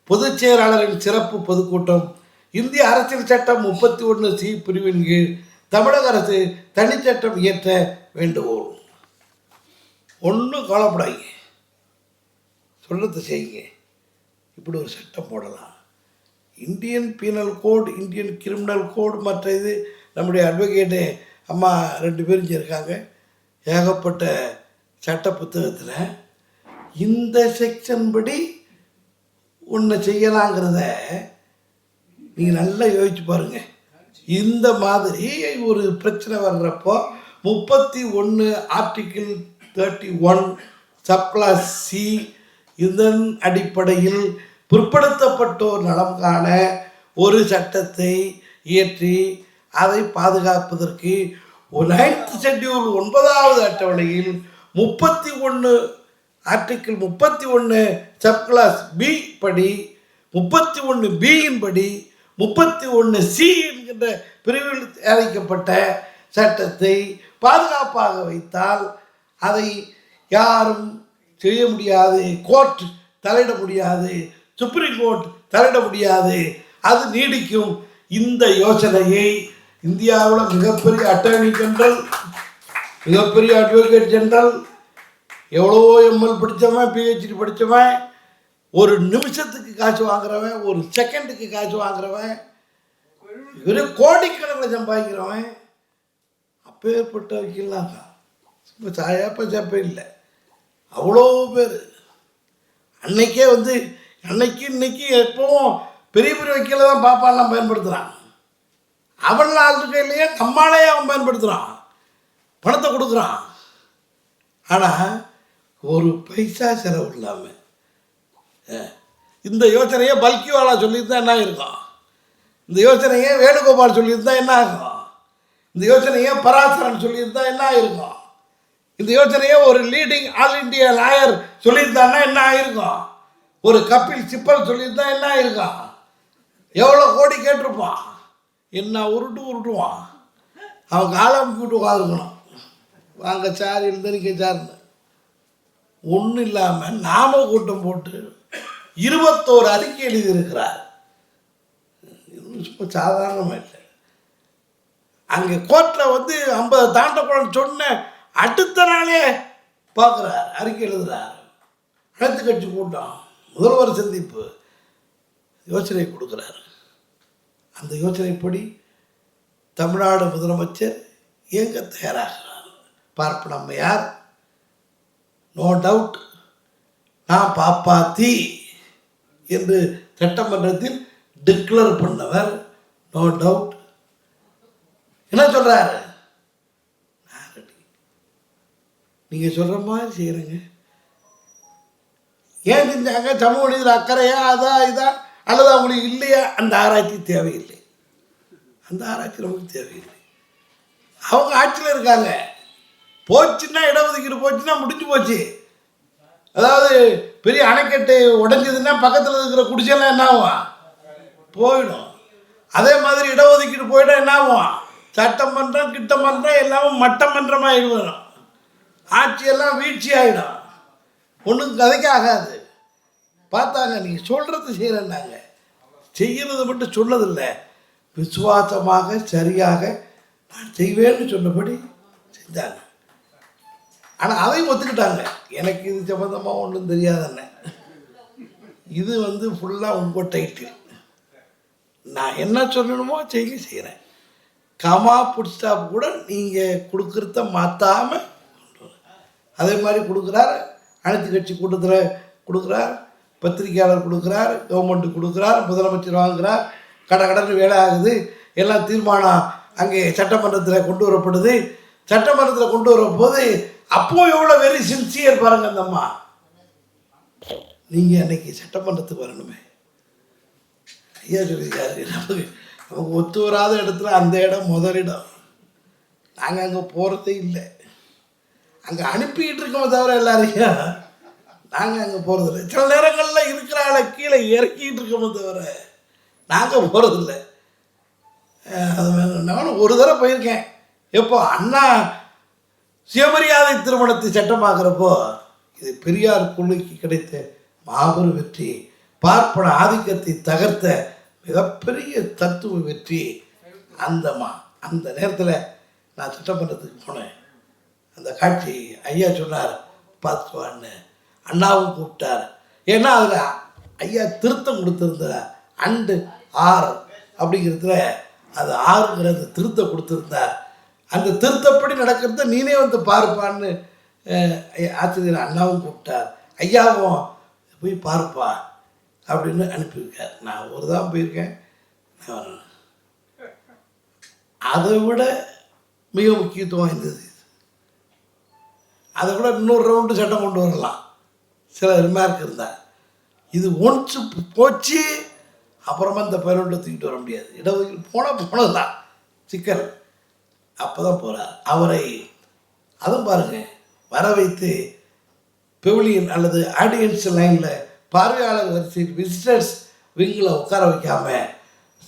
பொதுச் செயலாளரின் சிறப்பு பொதுக்கூட்டம். இந்திய அரசியல் சட்டம் 31C பிரிவின் கீழ் தமிழக அரசு தனிச்சட்டம் இயற்ற வேண்டுகோள். ஒன்றும் கவலைப்படாதீங்க, சொல்கிறத செய்யுங்க. இப்படி ஒரு சட்டம் போடலாம். Indian penal code, Indian criminal code, மற்ற இது நம்முடைய அட்வொகேட்டு அம்மா 2 பேரும் இருக்காங்க. ஏகப்பட்ட சட்ட புத்தகத்தில் இந்த செக்ஷன் படி ஒன்று செய்யலாங்கிறத நீங்கள் நல்லா யோசிச்சு பாருங்கள். இந்த மாதிரி ஒரு பிரச்சனை வர்றப்போ 31 ஆர்டிக்கிள் 31 சப்கிளாஸ் C இதன் அடிப்படையில் பிற்படுத்தப்பட்டோர் நலம் காண ஒரு சட்டத்தை இயற்றி அதை பாதுகாப்பதற்கு 9th ஷெட்யூல் 9வது அட்டவணையில் 31 ஆர்டிக்கிள் 31 சப்கிளாஸ் B படி 31B படி 31C என்கின்ற பிரிவில் அழைக்கப்பட்ட சட்டத்தை பாதுகாப்பாக வைத்தால் அதை யாரும் செய்ய முடியாது. கோர்ட் தலையிட முடியாது, சுப்ரீம் கோர்ட் தலையிட முடியாது. அது நீடிக்கும். இந்த யோசனையை இந்தியாவில் மிகப்பெரிய அட்டர்னி ஜெனரல், மிகப்பெரிய அட்வொகேட் ஜெனரல், எவ்வளோ ML படித்தவன், PhD படித்தவன், ஒரு நிமிஷத்துக்கு காசு வாங்குறவன், ஒரு செகண்டுக்கு காசு வாங்குறவன், வெறும் கோடிக்கணக்கில் சம்பாதிக்கிறவன், அப்பேற்பட்ட வக்கீல்லாம் தான். இப்போ சாயப்ப சப்ப இல்லை, அவ்வளோ பேர். அன்னைக்கே வந்து அன்னைக்கு இன்னைக்கு எப்பவும் பெரிய பெரிய வக்கீலை தான் பாப்பாலாம் பயன்படுத்துகிறான். அவன்லாம் ஆள் இருக்கையிலேயே நம்மளாலே அவன் பயன்படுத்துகிறான், பணத்தை கொடுக்குறான். ஆனால் ஒரு பைசா செலவு இல்லாமல் இந்த யோசனையை பல்கிவாலா சொல்லியிருந்தா என்ன இருக்கும், இந்த யோசனையை வேணுகோபால் சொல்லியிருந்தா என்ன ஆகும், இந்த யோசனையை பராசரன் சொல்லியிருந்தா என்ன ஆயிருக்கும், இந்த யோசனையை ஒரு லீடிங் ஆல் இண்டியா லாயர் சொல்லியிருந்தான்னா என்ன ஆயிருக்கும், ஒரு கபில் சிப்பல் சொல்லியிருந்தா என்ன ஆயிருக்கும், எவ்வளோ கோடி கேட்டிருப்பான். என்ன உருட்டுவான். அவன் காலம் கூட்டு உட்காந்துருக்கணும். வாங்க சார் எழுந்தனிக்க சார்னு ஒன்றும் இல்லாமல் நாம கூட்டம் போட்டு 21 அறிக்கை எழுதியிருக்கிறார். சும்மா சாதாரணமாக இல்லை. அங்கே கோர்ட்டில் வந்து 50 தாண்டக்கூடாதுன்னு சொன்ன அடுத்த நாளே பார்க்குறார், அறிக்கை எழுதுகிறார். அனைத்து கட்சி கூட்டம், முதல்வர் சந்திப்பு, யோசனை கொடுக்குறார். அந்த யோசனைப்படி தமிழ்நாடு முதலமைச்சர் இயங்க தயாராகிறார். பார்ப்பன அம்மையார் நோ டவுட் நான் பாப்பாத்தி என்று சட்டமன்றத்தில் டிக்ளேர் பண்ணவர். நோ டவுட் என்ன சொல்கிறாரு, நீங்கள் சொல்கிற மாதிரி செய்கிறேங்க. ஏன் செஞ்சாங்க, சமூக நீதியில் அக்கறையா, அதா இதா, அல்லது அவங்களுக்கு இல்லையா, அந்த ஆராய்ச்சி தேவையில்லை. அந்த ஆராய்ச்சி நமக்கு தேவையில்லை. அவங்க ஆட்சியில் இருக்காங்க. போச்சுன்னா இடஒதுக்கீடு போச்சுன்னா முடிஞ்சு போச்சு. அதாவது பெரிய அணைக்கட்டு உடைஞ்சதுன்னா பக்கத்தில் இருக்கிற குடிசையெல்லாம் என்ன ஆகும், போயிடும். அதே மாதிரி இடஒதுக்கீடு போயிட்டா என்ன ஆகும், சட்டமன்றம் கிட்டமன்றம் எல்லாமே மட்டமன்றமாகிடும், ஆட்சியெல்லாம் வீழ்ச்சி ஆகிடும், ஒன்றும் கதைக்கு ஆகாது. பார்த்தாங்க, நீங்கள் சொல்கிறது செய்கிறேன்னாங்க, செய்கிறது மட்டும் சொன்னதில்லை, விசுவாசமாக சரியாக நான் செய்வேன்னு சொன்னபடி செஞ்சாங்க. ஆனால் அதையும் ஒத்துக்கிட்டாங்க, எனக்கு இது சம்மந்தமாக ஒன்றும் தெரியாதுன்னு. இது ஃபுல்லாக உங்கள் டைட்டில், நான் என்ன சொல்லணுமோ செய்கிறேன். கமா புட் ஸ்டாப் கூட நீங்கள் கொடுக்குறத மாற்றாமல் அதே மாதிரி கொடுக்குறார். அனைத்து கட்சி கூட்டத்தில் கொடுக்குறார், பத்திரிகையாளர் கொடுக்குறார், கவர்மெண்ட்டு கொடுக்குறார், முதலமைச்சர் வாங்குகிறார், கடன்னு வேலை ஆகுது. எல்லாம் தீர்மானம் அங்கே சட்டமன்றத்தில் கொண்டு வரப்படுது. சட்டமன்றத்தில் கொண்டு வரப்போது அப்போ எவ்வளோ வெரி சின்சியர் பாருங்க அந்த அம்மா. நீங்கள் அன்னைக்கு சட்டமன்றத்துக்கு வரணுமே, ஐயா சொல்லியிருக்காரு, நமக்கு ஒத்து வராத இடத்துல அந்த இடம் முதலிடம். நாங்கள் அங்கே போகிறதே இல்லை, அங்கே அனுப்பிக்கிட்டு இருக்கோமே தவிர எல்லாரையும் நாங்கள் அங்கே போகிறதில்ல. சில நேரங்களில் இருக்கிற ஆளை கீழே இறக்கிட்டு இருக்கோமே தவிர நாங்கள் போகிறதில்ல. நானும் ஒரு தடவை போயிருக்கேன். எப்போ அண்ணா சுயமரியாதை திருமணத்தை சட்டமாக்குறப்போ இது பெரியார் கொள்கைக்கு கிடைத்த மாபெரும் வெற்றி, பார்ப்பன ஆதிக்கத்தை தகர்த்த மிகப்பெரிய தத்துவ வெற்றி. அந்த நேரத்தில் நான் சட்டமன்றத்துக்கு போனேன். அந்த காட்சி ஐயா சொன்னார் பார்த்துவான்னு, அண்ணாவும் கூப்பிட்டார். ஏன்னா அதில் ஐயா திருத்தம் கொடுத்துருந்தார். அண்டு ஆர் அப்படிங்கிறதுல அது ஆறுங்கிறது திருத்தம் கொடுத்துருந்தார். அந்த திருத்தப்படி நடக்கிறத நீனே பார்ப்பான்னு ஆசிரியர் அண்ணாவும் கூப்பிட்டார். ஐயாவும் போய் பார்ப்பா அப்படின்னு அனுப்பியிருக்கார். நான் ஒரு தான் போயிருக்கேன். அதை விட மிக முக்கியத்துவம் வாய்ந்தது. அதை விட இன்னொரு ரவுண்டு சட்டம் கொண்டு வரலாம், சில ரிமார்க் இருந்தால். இது ஒன்ஸ் போச்சு, அப்புறமா இந்த பேரோட்டை தூக்கிட்டு வர முடியாது. இடஒதுக்கீடு போனது தான் சிக்கல். அப்போ தான் போகிறார். அவரை அதுவும் பாருங்கள், வர வைத்து பெவிலியன் அல்லது ஆடியன்ஸ் லைனில் பார்வையாளர் வரிசையில் விசிட்டர்ஸ் விங்கில் உட்கார வைக்காம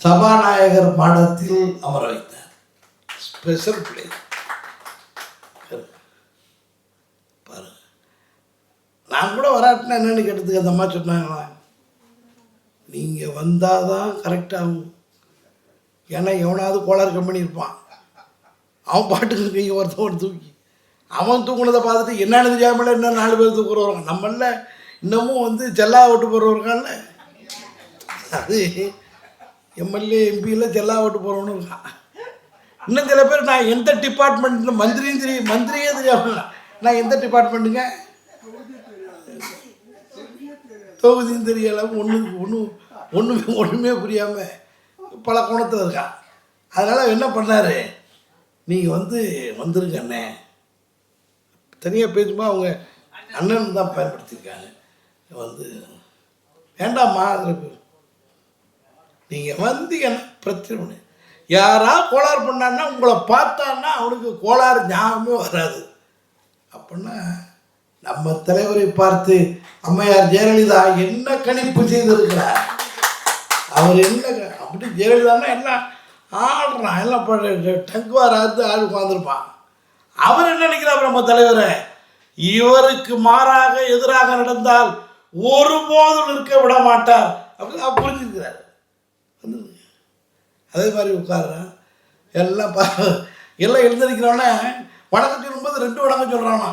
சபாநாயகர் மாடத்தில் அமர வைத்தார். ஸ்பெஷல் பிளேஸ் பாருங்க. நான் கூட வராட்டினா என்னென்னு கேட்டதுக்கு அந்த அம்மா சொன்னாங்களா, நீங்கள் வந்தால் தான் கரெக்டாகும். ஏன்னா எவனாவது கோளாறு கம்பெனி இருப்பான், அவன் பாட்டுக்கு நீங்கள் ஒருத்தவன் தூக்கி அவன் தூக்குனதை பார்த்துட்டு என்னென்னு தெரியாமல் இன்னும் 4 பேர் தூக்குறவங்க. நம்மள இன்னமும் செல்லா ஓட்டு போடுறவருக்கான்ல, அது எம்எல்ஏ எம்பியில் செல்லா ஓட்டு போகிறவனு இருக்கான். இன்னும் சில பேர் நான் எந்த டிபார்ட்மெண்ட்டில் மந்திரியே தெரியாமல், நான் எந்த டிபார்ட்மெண்ட்டுங்க தொகுதியும் தெரியல, ஒன்றுமே புரியாமல் பல கோணத்தில் இருக்கான். அதனால் என்ன பண்ணார், நீங்கள் வந்துருங்க அண்ணே, தனியாக பேசுமா அவங்க அண்ணன் தான் பயன்படுத்தியிருக்காங்க. வேண்டாம்மா, நீங்கள் வந்தீங்கன்னா பிரச்சனை ஒன்று. யாராவது கோளாறு பண்ணான்னா உங்களை பார்த்தான்னா அவனுக்கு கோளாறு ஞாபகமே வராது. அப்படின்னா நம்ம தலைவரை பார்த்து அம்மையார் ஜெயலலிதா என்ன கணிப்பு செய்திருக்கிறார், அவர் என்ன அப்படி ஜெயலலிதான்னா எல்லாம் ஆடுறான், எல்லாம் டங்குவாராது ஆள் உட்காந்துருப்பான். அவர் என்ன நினைக்கிறார், நம்ம தலைவரை இவருக்கு மாறாக எதிராக நடந்தால் ஒருபோதும் நிற்க விட மாட்டார் அப்படின்னு அவர் புரிஞ்சுக்கிறார். அதே மாதிரி உட்கார்றான், எல்லாம் எழுந்திருக்கிறோன்னே வணக்கம் சொல்லும்போது 2 வணக்கம் சொல்கிறானா.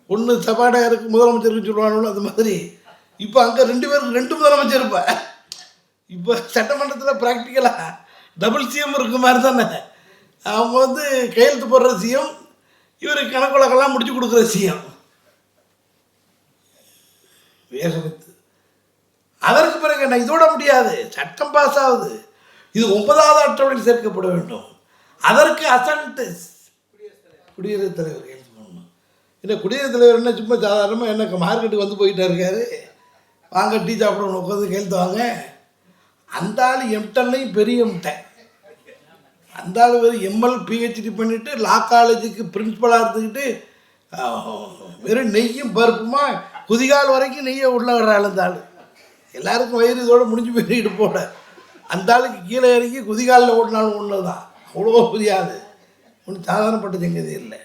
ஒன்று சபாநாயகருக்கு முதலமைச்சருக்கு சொல்லுவானோ அது மாதிரி இப்போ அங்கே 2 பேருக்கு 2 முதலமைச்சர் இருப்பேன். இப்போ சட்டமன்றத்தில் ப்ராக்டிக்கலாக டபுள் சிஎம் இருக்க மாதிரி தானே. அவங்க கையெழுத்து போடுற சிஎம், இவர் கணக்குலக்கெல்லாம் முடிச்சு கொடுக்குற சிஎம். வேகமித்து அதற்கு பிறகு என்ன, இதோட முடியாது, சட்டம் பாஸ் ஆகுது, இது 9வது அட்டவணையில் சேர்க்கப்பட வேண்டும். அதற்கு அசன்ட் குடியரசுத் தலைவர் கையெழுத்து பண்ணணும். இல்லை குடியரசுத் தலைவர் என்ன சும்மா சாதாரணமாக என்ன மார்க்கெட்டுக்கு போயிட்டே இருக்காரு, வாங்க டீ சாப்பிடணும் உட்காந்து கையெழுத்து வாங்க. அந்த ஆள் எம்டன்லையும் பெரிய எம்டன், அந்த ஆள் எம்எல் பிஹெச்டி பண்ணிவிட்டு லா காலேஜுக்கு பிரின்ஸிபலாக இருந்துக்கிட்டு வெறும் நெய்யும் பருப்புமா குதிகால் வரைக்கும் நெய்யை உள்ள வர்ற ஆள். அந்த ஆள் எல்லாருக்கும் வயிறு இதோடு முடிஞ்சு போயிட்டு போட அந்த ஆளுக்கு கீழே இறங்கி குதிகாலில் ஓடினாலும் ஒன்று தான். அவ்வளோ பெரிய ஆள், ஒன்றும் சாதாரணப்பட்ட சங்கதி இல்லை.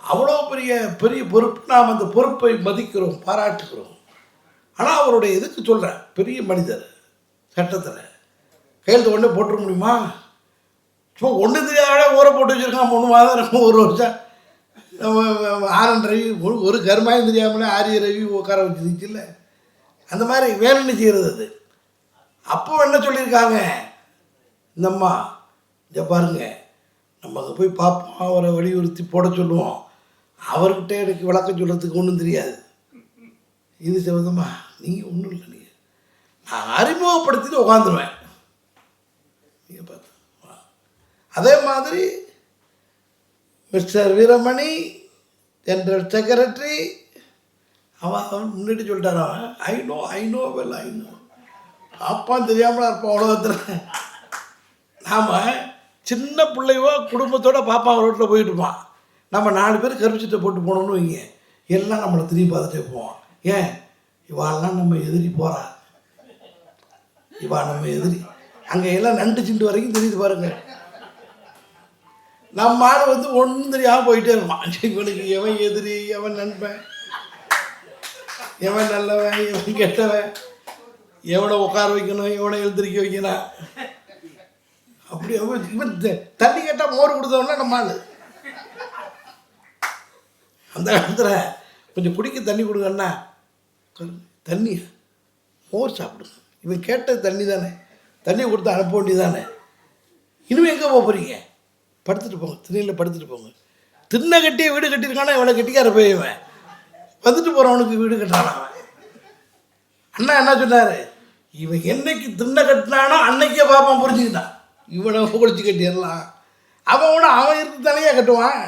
அவ்வளோ பெரிய பெரிய பொறுப்பு. நாம் அந்த பொறுப்பை மதிக்கிறோம், பாராட்டுகிறோம். ஆனால் அவருடைய எதுக்கு சொல்கிறேன், பெரிய மனிதர், சட்டத்தில் கையெழுத்து ஒன்றே போட்டுற முடியுமா? சும்மா ஒன்று தெரியாத ஊரை போட்டு வச்சுருக்கான். 3 மாதம் நம்ம 1 வருஷம் நம்ம ஆரன் ரவி ஒரு கருமாயும் தெரியாமலே ஆரிய ரவி உட்கார வச்சுருந்துச்சு இல்லை. அந்த மாதிரி வேணும்னு செய்கிறது அது. அப்போ என்ன சொல்லியிருக்காங்க இந்த அம்மா, இதை பாருங்க, நம்ம அங்கே போய் பார்ப்போம், அவரை வலியுறுத்தி போட சொல்லுவோம். அவர்கிட்ட எனக்கு விளக்கம் சொல்கிறதுக்கு ஒன்றும் தெரியாது. இது சிவதம்மா, நீங்கள் ஒன்றும் இல்லை, நீங்கள் நான் அறிமுகப்படுத்திட்டு உட்காந்துருவேன். நீங்கள் பார்த்து அதே மாதிரி மிஸ்டர் வீரமணி ஜெனரல் செக்ரட்டரி, அவன் முன்னாடி சொல்லிட்டார். அவன் ஐநோ வெல் ஐநோ அப்பான்னு தெரியாமலாம் இருப்பான் உலகத்தில். நாம் சின்ன பிள்ளைவோ குடும்பத்தோடு பாப்பா ரோட்டில் போயிட்டு இருப்பான். நம்ம 4 பேர் கருப்பிச்சட்டை போட்டு போனோம்னு வைங்க, எல்லாம் நம்மளை திரும்பி பார்த்துட்டே போவோம். ஏன், இவாளெலாம் நம்ம எதிரி போகிறா, இவா நம்ம எதிரி. அங்கே எல்லாம் நண்டு சிண்டு வரைக்கும் தெரியுது பாருங்க. நம்ம ஆள் வந்து ஒன்றும் தெரியாமல் போயிட்டே இருப்பான். இவனுக்கு எவன் எதிரி, எவன் நண்பன், எவன் நல்லவன், எவன் கெட்டவன், எவனை உட்கார வைக்கணும், எவனை எழுந்திரிக்க வைக்கணும். அப்படி இவன் தண்ணி கேட்டால் மோர் கொடுத்தவொன்னா நம்ம ஆள். அந்த காலத்தில் கொஞ்சம் குடிக்க தண்ணி கொடுங்கன்னா, தண்ணி மோர் சாப்பிடுங்க, இவன் கேட்டது தண்ணி தானே, தண்ணியை கொடுத்து அனுப்ப வேண்டியது தானே. இனிமேல் எங்கே போக போகிறீங்க, படுத்துட்டு போங்க, திண்ணையில் படுத்துட்டு போங்க. திண்ணை கட்டியே வீடு கட்டியிருக்கானா இவனை கட்டிக்கார போய்வன், வந்துட்டு போகிறவனுக்கு வீடு கட்டானா அவன். அண்ணா என்ன சொன்னார், இவன் என்னைக்கு திண்ணை கட்டினானோ அன்னைக்கே பாப்பான் புரிஞ்சுக்கிட்டான். இவனை குளிச்சு கட்டிடலாம், அவன் இருக்கு தனியாக கட்டுவான்.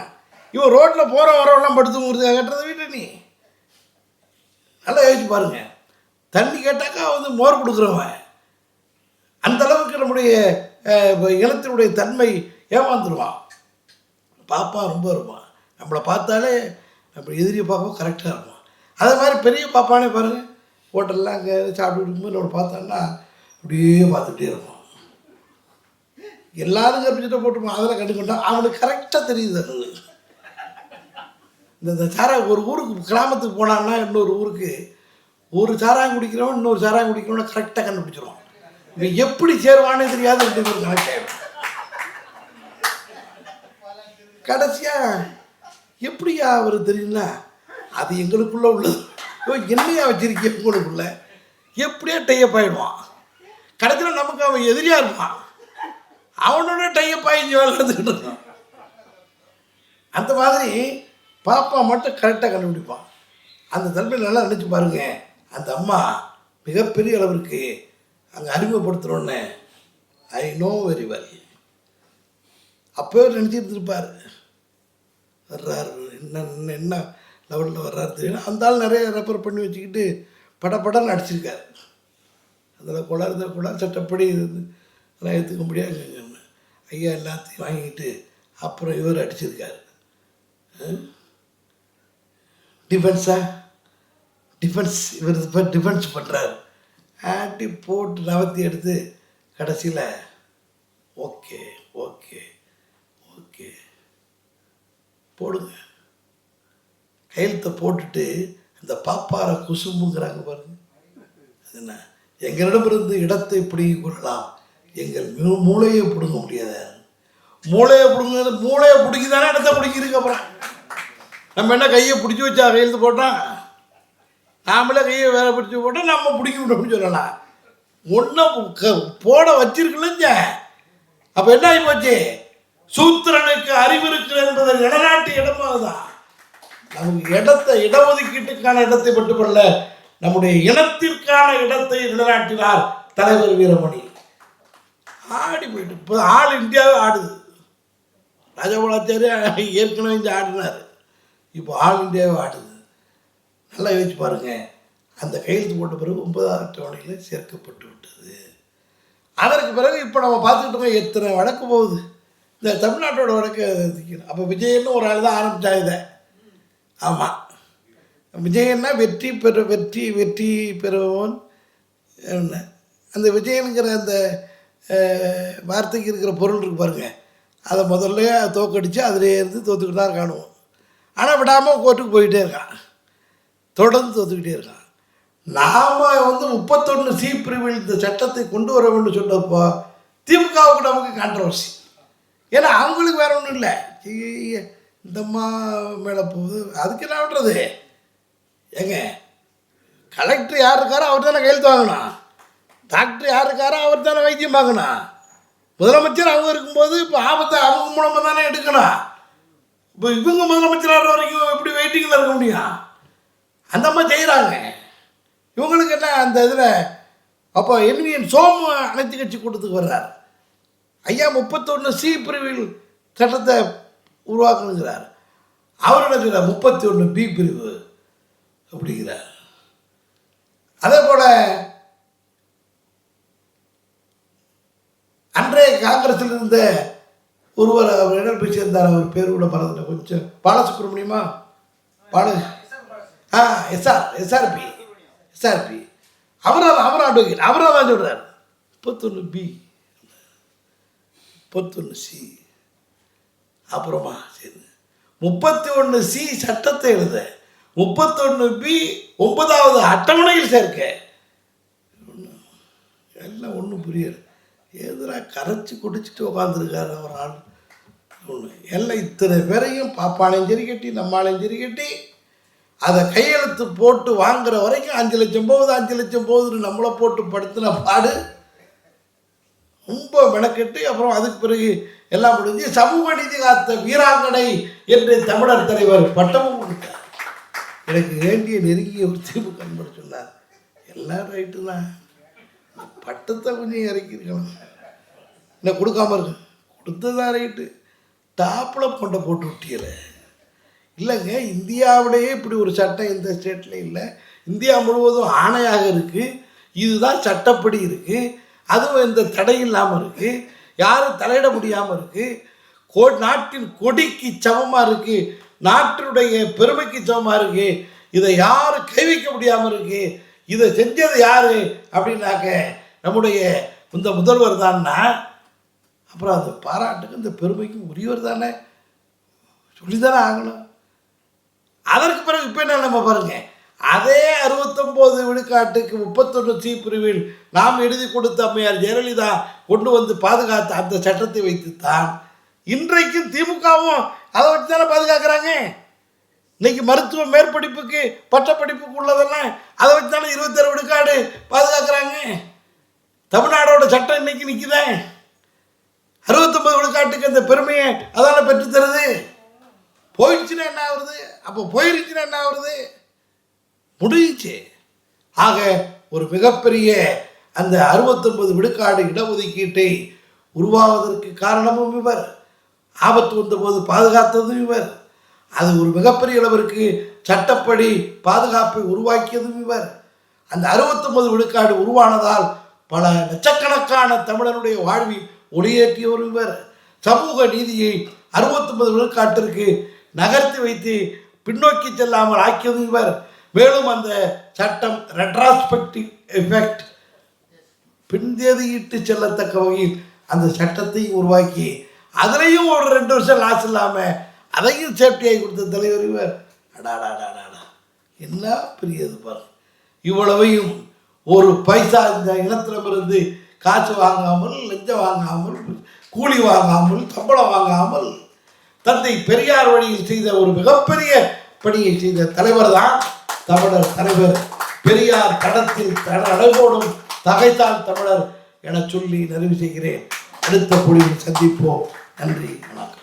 இவன் ரோட்டில் போகிற வரவெல்லாம் படுத்து முறிஞ்சா கட்டுறத வீட்டை நீ நல்லா யோசிச்சு பாருங்க. தண்ணி கேட்டாக்கா வந்து மோர் கொடுக்குறவன். அந்தளவுக்கு நம்முடைய இனத்தினுடைய தன்மை ஏமாந்துருவான். பாப்பா ரொம்ப இருப்பான், நம்மளை பார்த்தாலே நம்ம எதிரியை பார்ப்போம், கரெக்டாக இருப்பான். அதே மாதிரி பெரிய பாப்பானே பாருங்கள், ஹோட்டலில் அங்கே சாப்பிட்டு இருக்கும்போது நம்ம பார்த்தான்னா அப்படியே பார்த்துட்டே இருப்பான். எல்லாரும் கற்பிச்சுட்ட போட்டுருப்பான், அதெல்லாம் கண்டுக்கிட்டான். அவனுக்கு கரெக்டாக தெரியுது. இந்த சாராயம் ஒரு ஊருக்கு கிராமத்துக்கு போனான்னா இன்னொரு ஊருக்கு ஒரு சாராயம் குடிக்கிறவன் இன்னொரு சாராயம் குடிக்கிறவனை கரெக்டாக கண்டுபிடிச்சிருவான். இவன் எப்படி சேருவானே தெரியாது, 2 பேரும் கனெக்ட் ஆகிடும். கடைசியாக எப்படியா அவர் தெரியும்னா, அது எங்களுக்குள்ளே உள்ளது. என்னையா வச்சிருக்கேன் உங்களுக்குள்ள, எப்படியா டையப் ஆகிடுவான். கடைசியில் நமக்கு அவன் எதிரியாக இருப்பான், அவனோட டையப் ஆகி விளையாண்டுக்கிட்டு இருக்கான். அந்த மாதிரி பாப்பா மட்டும் கரெக்டாக கண்டுபிடிப்பான். அந்த தன்மை நல்லா நினச்சி பாருங்க. அந்த அம்மா மிகப்பெரிய அளவிற்கு அங்கே அறிமுகப்படுத்துகிறோன்னு ஐ நோ வெரி வெல். அப்போவே நினச்சிட்டு இருப்பார், வர்றாரு என்ன லெவலில் வர்றாரு தெரியும். அந்த ஆள் நிறைய ரெஃபர் பண்ணி வச்சுக்கிட்டு படப்படன்னு அடிச்சிருக்காரு. அதில் குளர் சட்டப்படி அதெல்லாம் ஏற்றுக்க முடியாது. ஐயா எல்லாத்தையும் வாங்கிட்டு அப்புறம் இவர் அடிச்சிருக்காரு. டிஃபென்ஸ் இவர் இப்போ டிஃபென்ஸ் பண்ணுறாரு. ஆட்டி போட்டு நவத்தி எடுத்து கடைசியில் ஓகே ஓகே ஓகே போடுங்க, கையெழுத்தை போட்டுட்டு அந்த பாப்பார குசும்புங்கிறாங்க பாருங்க. அது என்ன, எங்களிடமிருந்து இடத்தை பிடிங்கி கொள்ளலாம், எங்கள் மூளையை பிடுங்க முடியாது. மூளையை பிடிங்கி தானே இடத்த பிடிங்கிருக்கு. அப்புறம் நம்ம என்ன கையை பிடிச்சி வச்சா கையெழுத்து போட்டால், நாமளே கையை வேலை பிடிச்சி போட்டால் நம்ம பிடிக்க முடியும்னு சொல்லலாம். ஒன்றும் போட வச்சிருக்கலங்க. அப்போ என்ன ஆகி போச்சு, சூத்திரனுக்கு அறிவு இருக்கிறது என்பதை நிலநாட்டு இடமாக தான். நமக்கு இடஒதுக்கீட்டுக்கான இடத்தை மட்டுமல்ல, நம்முடைய இனத்திற்கான இடத்தை நிலநாட்டினார் தலைவர் வீரமணி. ஆடி போயிட்டு இப்போ ஆல் இந்தியாவே ஆடுது. ராஜகோபாலாச்சாரி ஏற்கனவே இங்கே ஆடினார், இப்போ ஆல் இந்தியாவே ஆடுது. நல்லா யோசிச்சு பாருங்கள். அந்த கையெழுத்து போட்ட பிறகு 9வது அட்டவணையில் சேர்க்கப்பட்டு விட்டது. அதற்கு பிறகு இப்போ நம்ம பார்த்துக்கிட்டு இருக்கோம் எத்தனை வழக்கு போகுது. இந்த தமிழ்நாட்டோட வழக்கு அப்போ விஜயன்னு ஒரு ஆள் தான் ஆரம்பித்தாங்க இதை. ஆமாம், விஜயன்னா வெற்றி பெறுவோன் என்ன, அந்த விஜயனுங்கிற அந்த வார்த்தைக்கு இருக்கிற பொருள் இருக்கு பாருங்கள், அதை முதல்ல தோக்கடித்து அதிலே இருந்து தோற்றுக்கிட்டு தான் இருக்கானுவோம். ஆனால் விடாமல் கோர்ட்டுக்கு போயிட்டே இருக்கான், தொடர்ந்து தோற்றுக்கிட்டே இருக்கான். நாம் 31C பிரிவில் இந்த சட்டத்தை கொண்டு வர வேண்டும் சொன்னப்போ திமுகவுக்கு நமக்கு கான்ட்ரவர்சி. ஏன்னா அவங்களுக்கு வேற ஒன்றும் இல்லை, இந்தம்மா மேலே போகுது, அதுக்கு என்ன பண்ணுறது? ஏங்க, கலெக்டர் யார் இருக்காரோ அவர் தானே கையெழுத்து வாங்கணும், டாக்டர் யார் இருக்காரோ அவர் தானே வைத்தியம் பார்க்கணும், முதலமைச்சர் அவங்க இருக்கும்போது இப்போ ஆபத்தை அவங்க மூலமாக தானே எடுக்கணும். இப்போ இவங்க முதலமைச்சர் வரைக்கும் எப்படி வெயிட்டிங்கில் இருக்க முடியும்? அந்த மாதிரி செய்கிறாங்க. இவங்களுக்கு என்ன அந்த இதில் அப்போ என்விஎன் சோமு அனைத்து கட்சி கூட்டத்துக்கு வர்றார். ஐயா 31C பிரிவில் சட்டத்தை உருவாக்கணுங்கிறார். அவர் என்ன சொல்கிறார்? 31B பிரிவு அப்படிங்கிறார். அதே போல் அன்றைய காங்கிரஸில் இருந்த ஒருவர், அவர் என்ன போய் சேர்ந்தார், அவர் பேர் கூட மறந்துட்டேன், கொஞ்சம் பாலசுப்ரமணியமா எஸ்ஆர்பி அவர் அட்வொகேட், அவராக தான் சொல்கிறார் 31B 31C. அப்புறமா சரி 31C சட்டத்தை எழுத 31B 9வது அட்டவணையில் சேர்க்க எல்லாம் ஒன்றும் புரியல. எதிராக கரைச்சி குடிச்சிட்டு உட்காந்துருக்காரு அவர் ஆள். ஒன்று எல்லாம் இத்தனை பேரையும் பாப்பானையும் சரி கட்டி நம்மாலையும் சரி கட்டி அதை கையெழுத்து போட்டு வாங்குற வரைக்கும் 5 லட்சம் போகுது 5 லட்சம் போகுதுன்னு நம்மளை போட்டு படுத்தின பாடு ரொம்ப மெனக்கெட்டு. அப்புறம் அதுக்கு பிறகு எல்லாம் முடிஞ்சு சமூக நீதி காத்த வீராங்கனை என்று தமிழர் தலைவர் பட்டமும் கொடுத்தார். எனக்கு வேண்டிய நெருங்கிய ஒரு தீர்வு கண்பட சொன்னார். எல்லாம் ரைட்டு தான், பட்டத்தை கொஞ்சம் இறக்கியிருக்கலாம், என்ன கொடுக்காம இருக்கு, கொடுத்ததான் ரைட்டு, டாப்பில் கொண்ட போட்டு விட்டியலை. இல்லைங்க, இந்தியாவிலேயே இப்படி ஒரு சட்டம் இந்த ஸ்டேட்டில் இல்லை, இந்தியா முழுவதும் ஆணையாக இருக்குது, இதுதான் சட்டப்படி இருக்குது, அதுவும் இந்த தடை இல்லாமல் இருக்குது, யாரும் தலையிட முடியாமல் இருக்குது, நாட்டின் கொடிக்கு சமமாக இருக்குது, நாட்டினுடைய பெருமைக்கு சமமாக இருக்குது, இதை யாரும் கை வைக்க முடியாமல் இருக்குது, இதை செஞ்சது யார் அப்படின்னாக்க நம்முடைய இந்த முதல்வர் தான்னா, அப்புறம் அந்த பாராட்டுக்கு இந்த பெருமைக்கும் உரியவர் தானே, சொல்லித்தானே ஆகணும். அதற்கு பிறகு இப்போ என்ன நம்ம பாருங்கள், அதே 69 விழுக்காட்டுக்கு 31C பிரிவில் நாம் எழுதி கொடுத்த அம்மையார் ஜெயலலிதா கொண்டு வந்து பாதுகாத்த அந்த சட்டத்தை வைத்துத்தான் இன்றைக்கும் திமுகவும் அதை வச்சு தானே பாதுகாக்கிறாங்க. இன்னைக்கு மருத்துவ மேற்படிப்புக்கு பட்டப்படிப்புக்கு உள்ளதெல்லாம் அதை வச்சு தானே 26 விழுக்காடு பாதுகாக்கிறாங்க. தமிழ்நாடோட சட்டம் இன்னைக்கு நிற்குதேன், 69 விழுக்காட்டுக்கு அந்த பெருமையை அதான பெற்றுத்தருது. போயிடுச்சுன்னா என்ன ஆகுறது? அப்போ போயிருச்சுன்னா என்ன ஆகுறது? முடிஞ்சிச்சு. ஆக ஒரு மிகப்பெரிய அந்த 69 விழுக்காடு இடஒதுக்கீட்டை உருவாவதற்கு காரணமும் இவர், ஆபத்து வந்தபோது பாதுகாத்ததும் இவர், அது ஒரு மிகப்பெரிய அளவிற்கு சட்டப்படி பாதுகாப்பை உருவாக்கியதும் இவர். அந்த 69 விழுக்காடு உருவானதால் பல லட்சக்கணக்கான தமிழனுடைய வாழ்வில் ஒளியேற்றியவரும் இவர். சமூக நீதியை 69 விழுக்காட்டிற்கு நகர்த்தி வைத்து பின்னோக்கி செல்லாமல் ஆக்கியதும் இவர். மேலும் அந்த சட்டம் ரெட்ராஸ்பெக்டிவ் எஃபெக்ட், பின்தேதியிட்டு செல்லத்தக்க வகையில் அந்த சட்டத்தை உருவாக்கி அதிலையும் ஒரு 2 வருஷம் லாஸ் இல்லாமல் அதையும் சேஃப்டியாகி கொடுத்த தலைவர் இவர். அடாடாடாடா, என்ன பெரியது பாரு. இவ்வளவையும் ஒரு பைசா இந்த இனத்திடமிருந்து காசு வாங்காமல், லஞ்சம் வாங்காமல், கூலி வாங்காமல், சம்பளம் வாங்காமல் தந்தை பெரியார் வழியில் செய்த ஒரு மிகப்பெரிய பணியை செய்த தலைவர் தான் தமிழர் தலைவர். பெரியார் தடத்தில் நடைபோடும் தகைத்தால் தமிழர் என சொல்லி நிறைவு செய்கிறேன். அடுத்த பொழிவில் சந்திப்போம். நன்றி, வணக்கம்.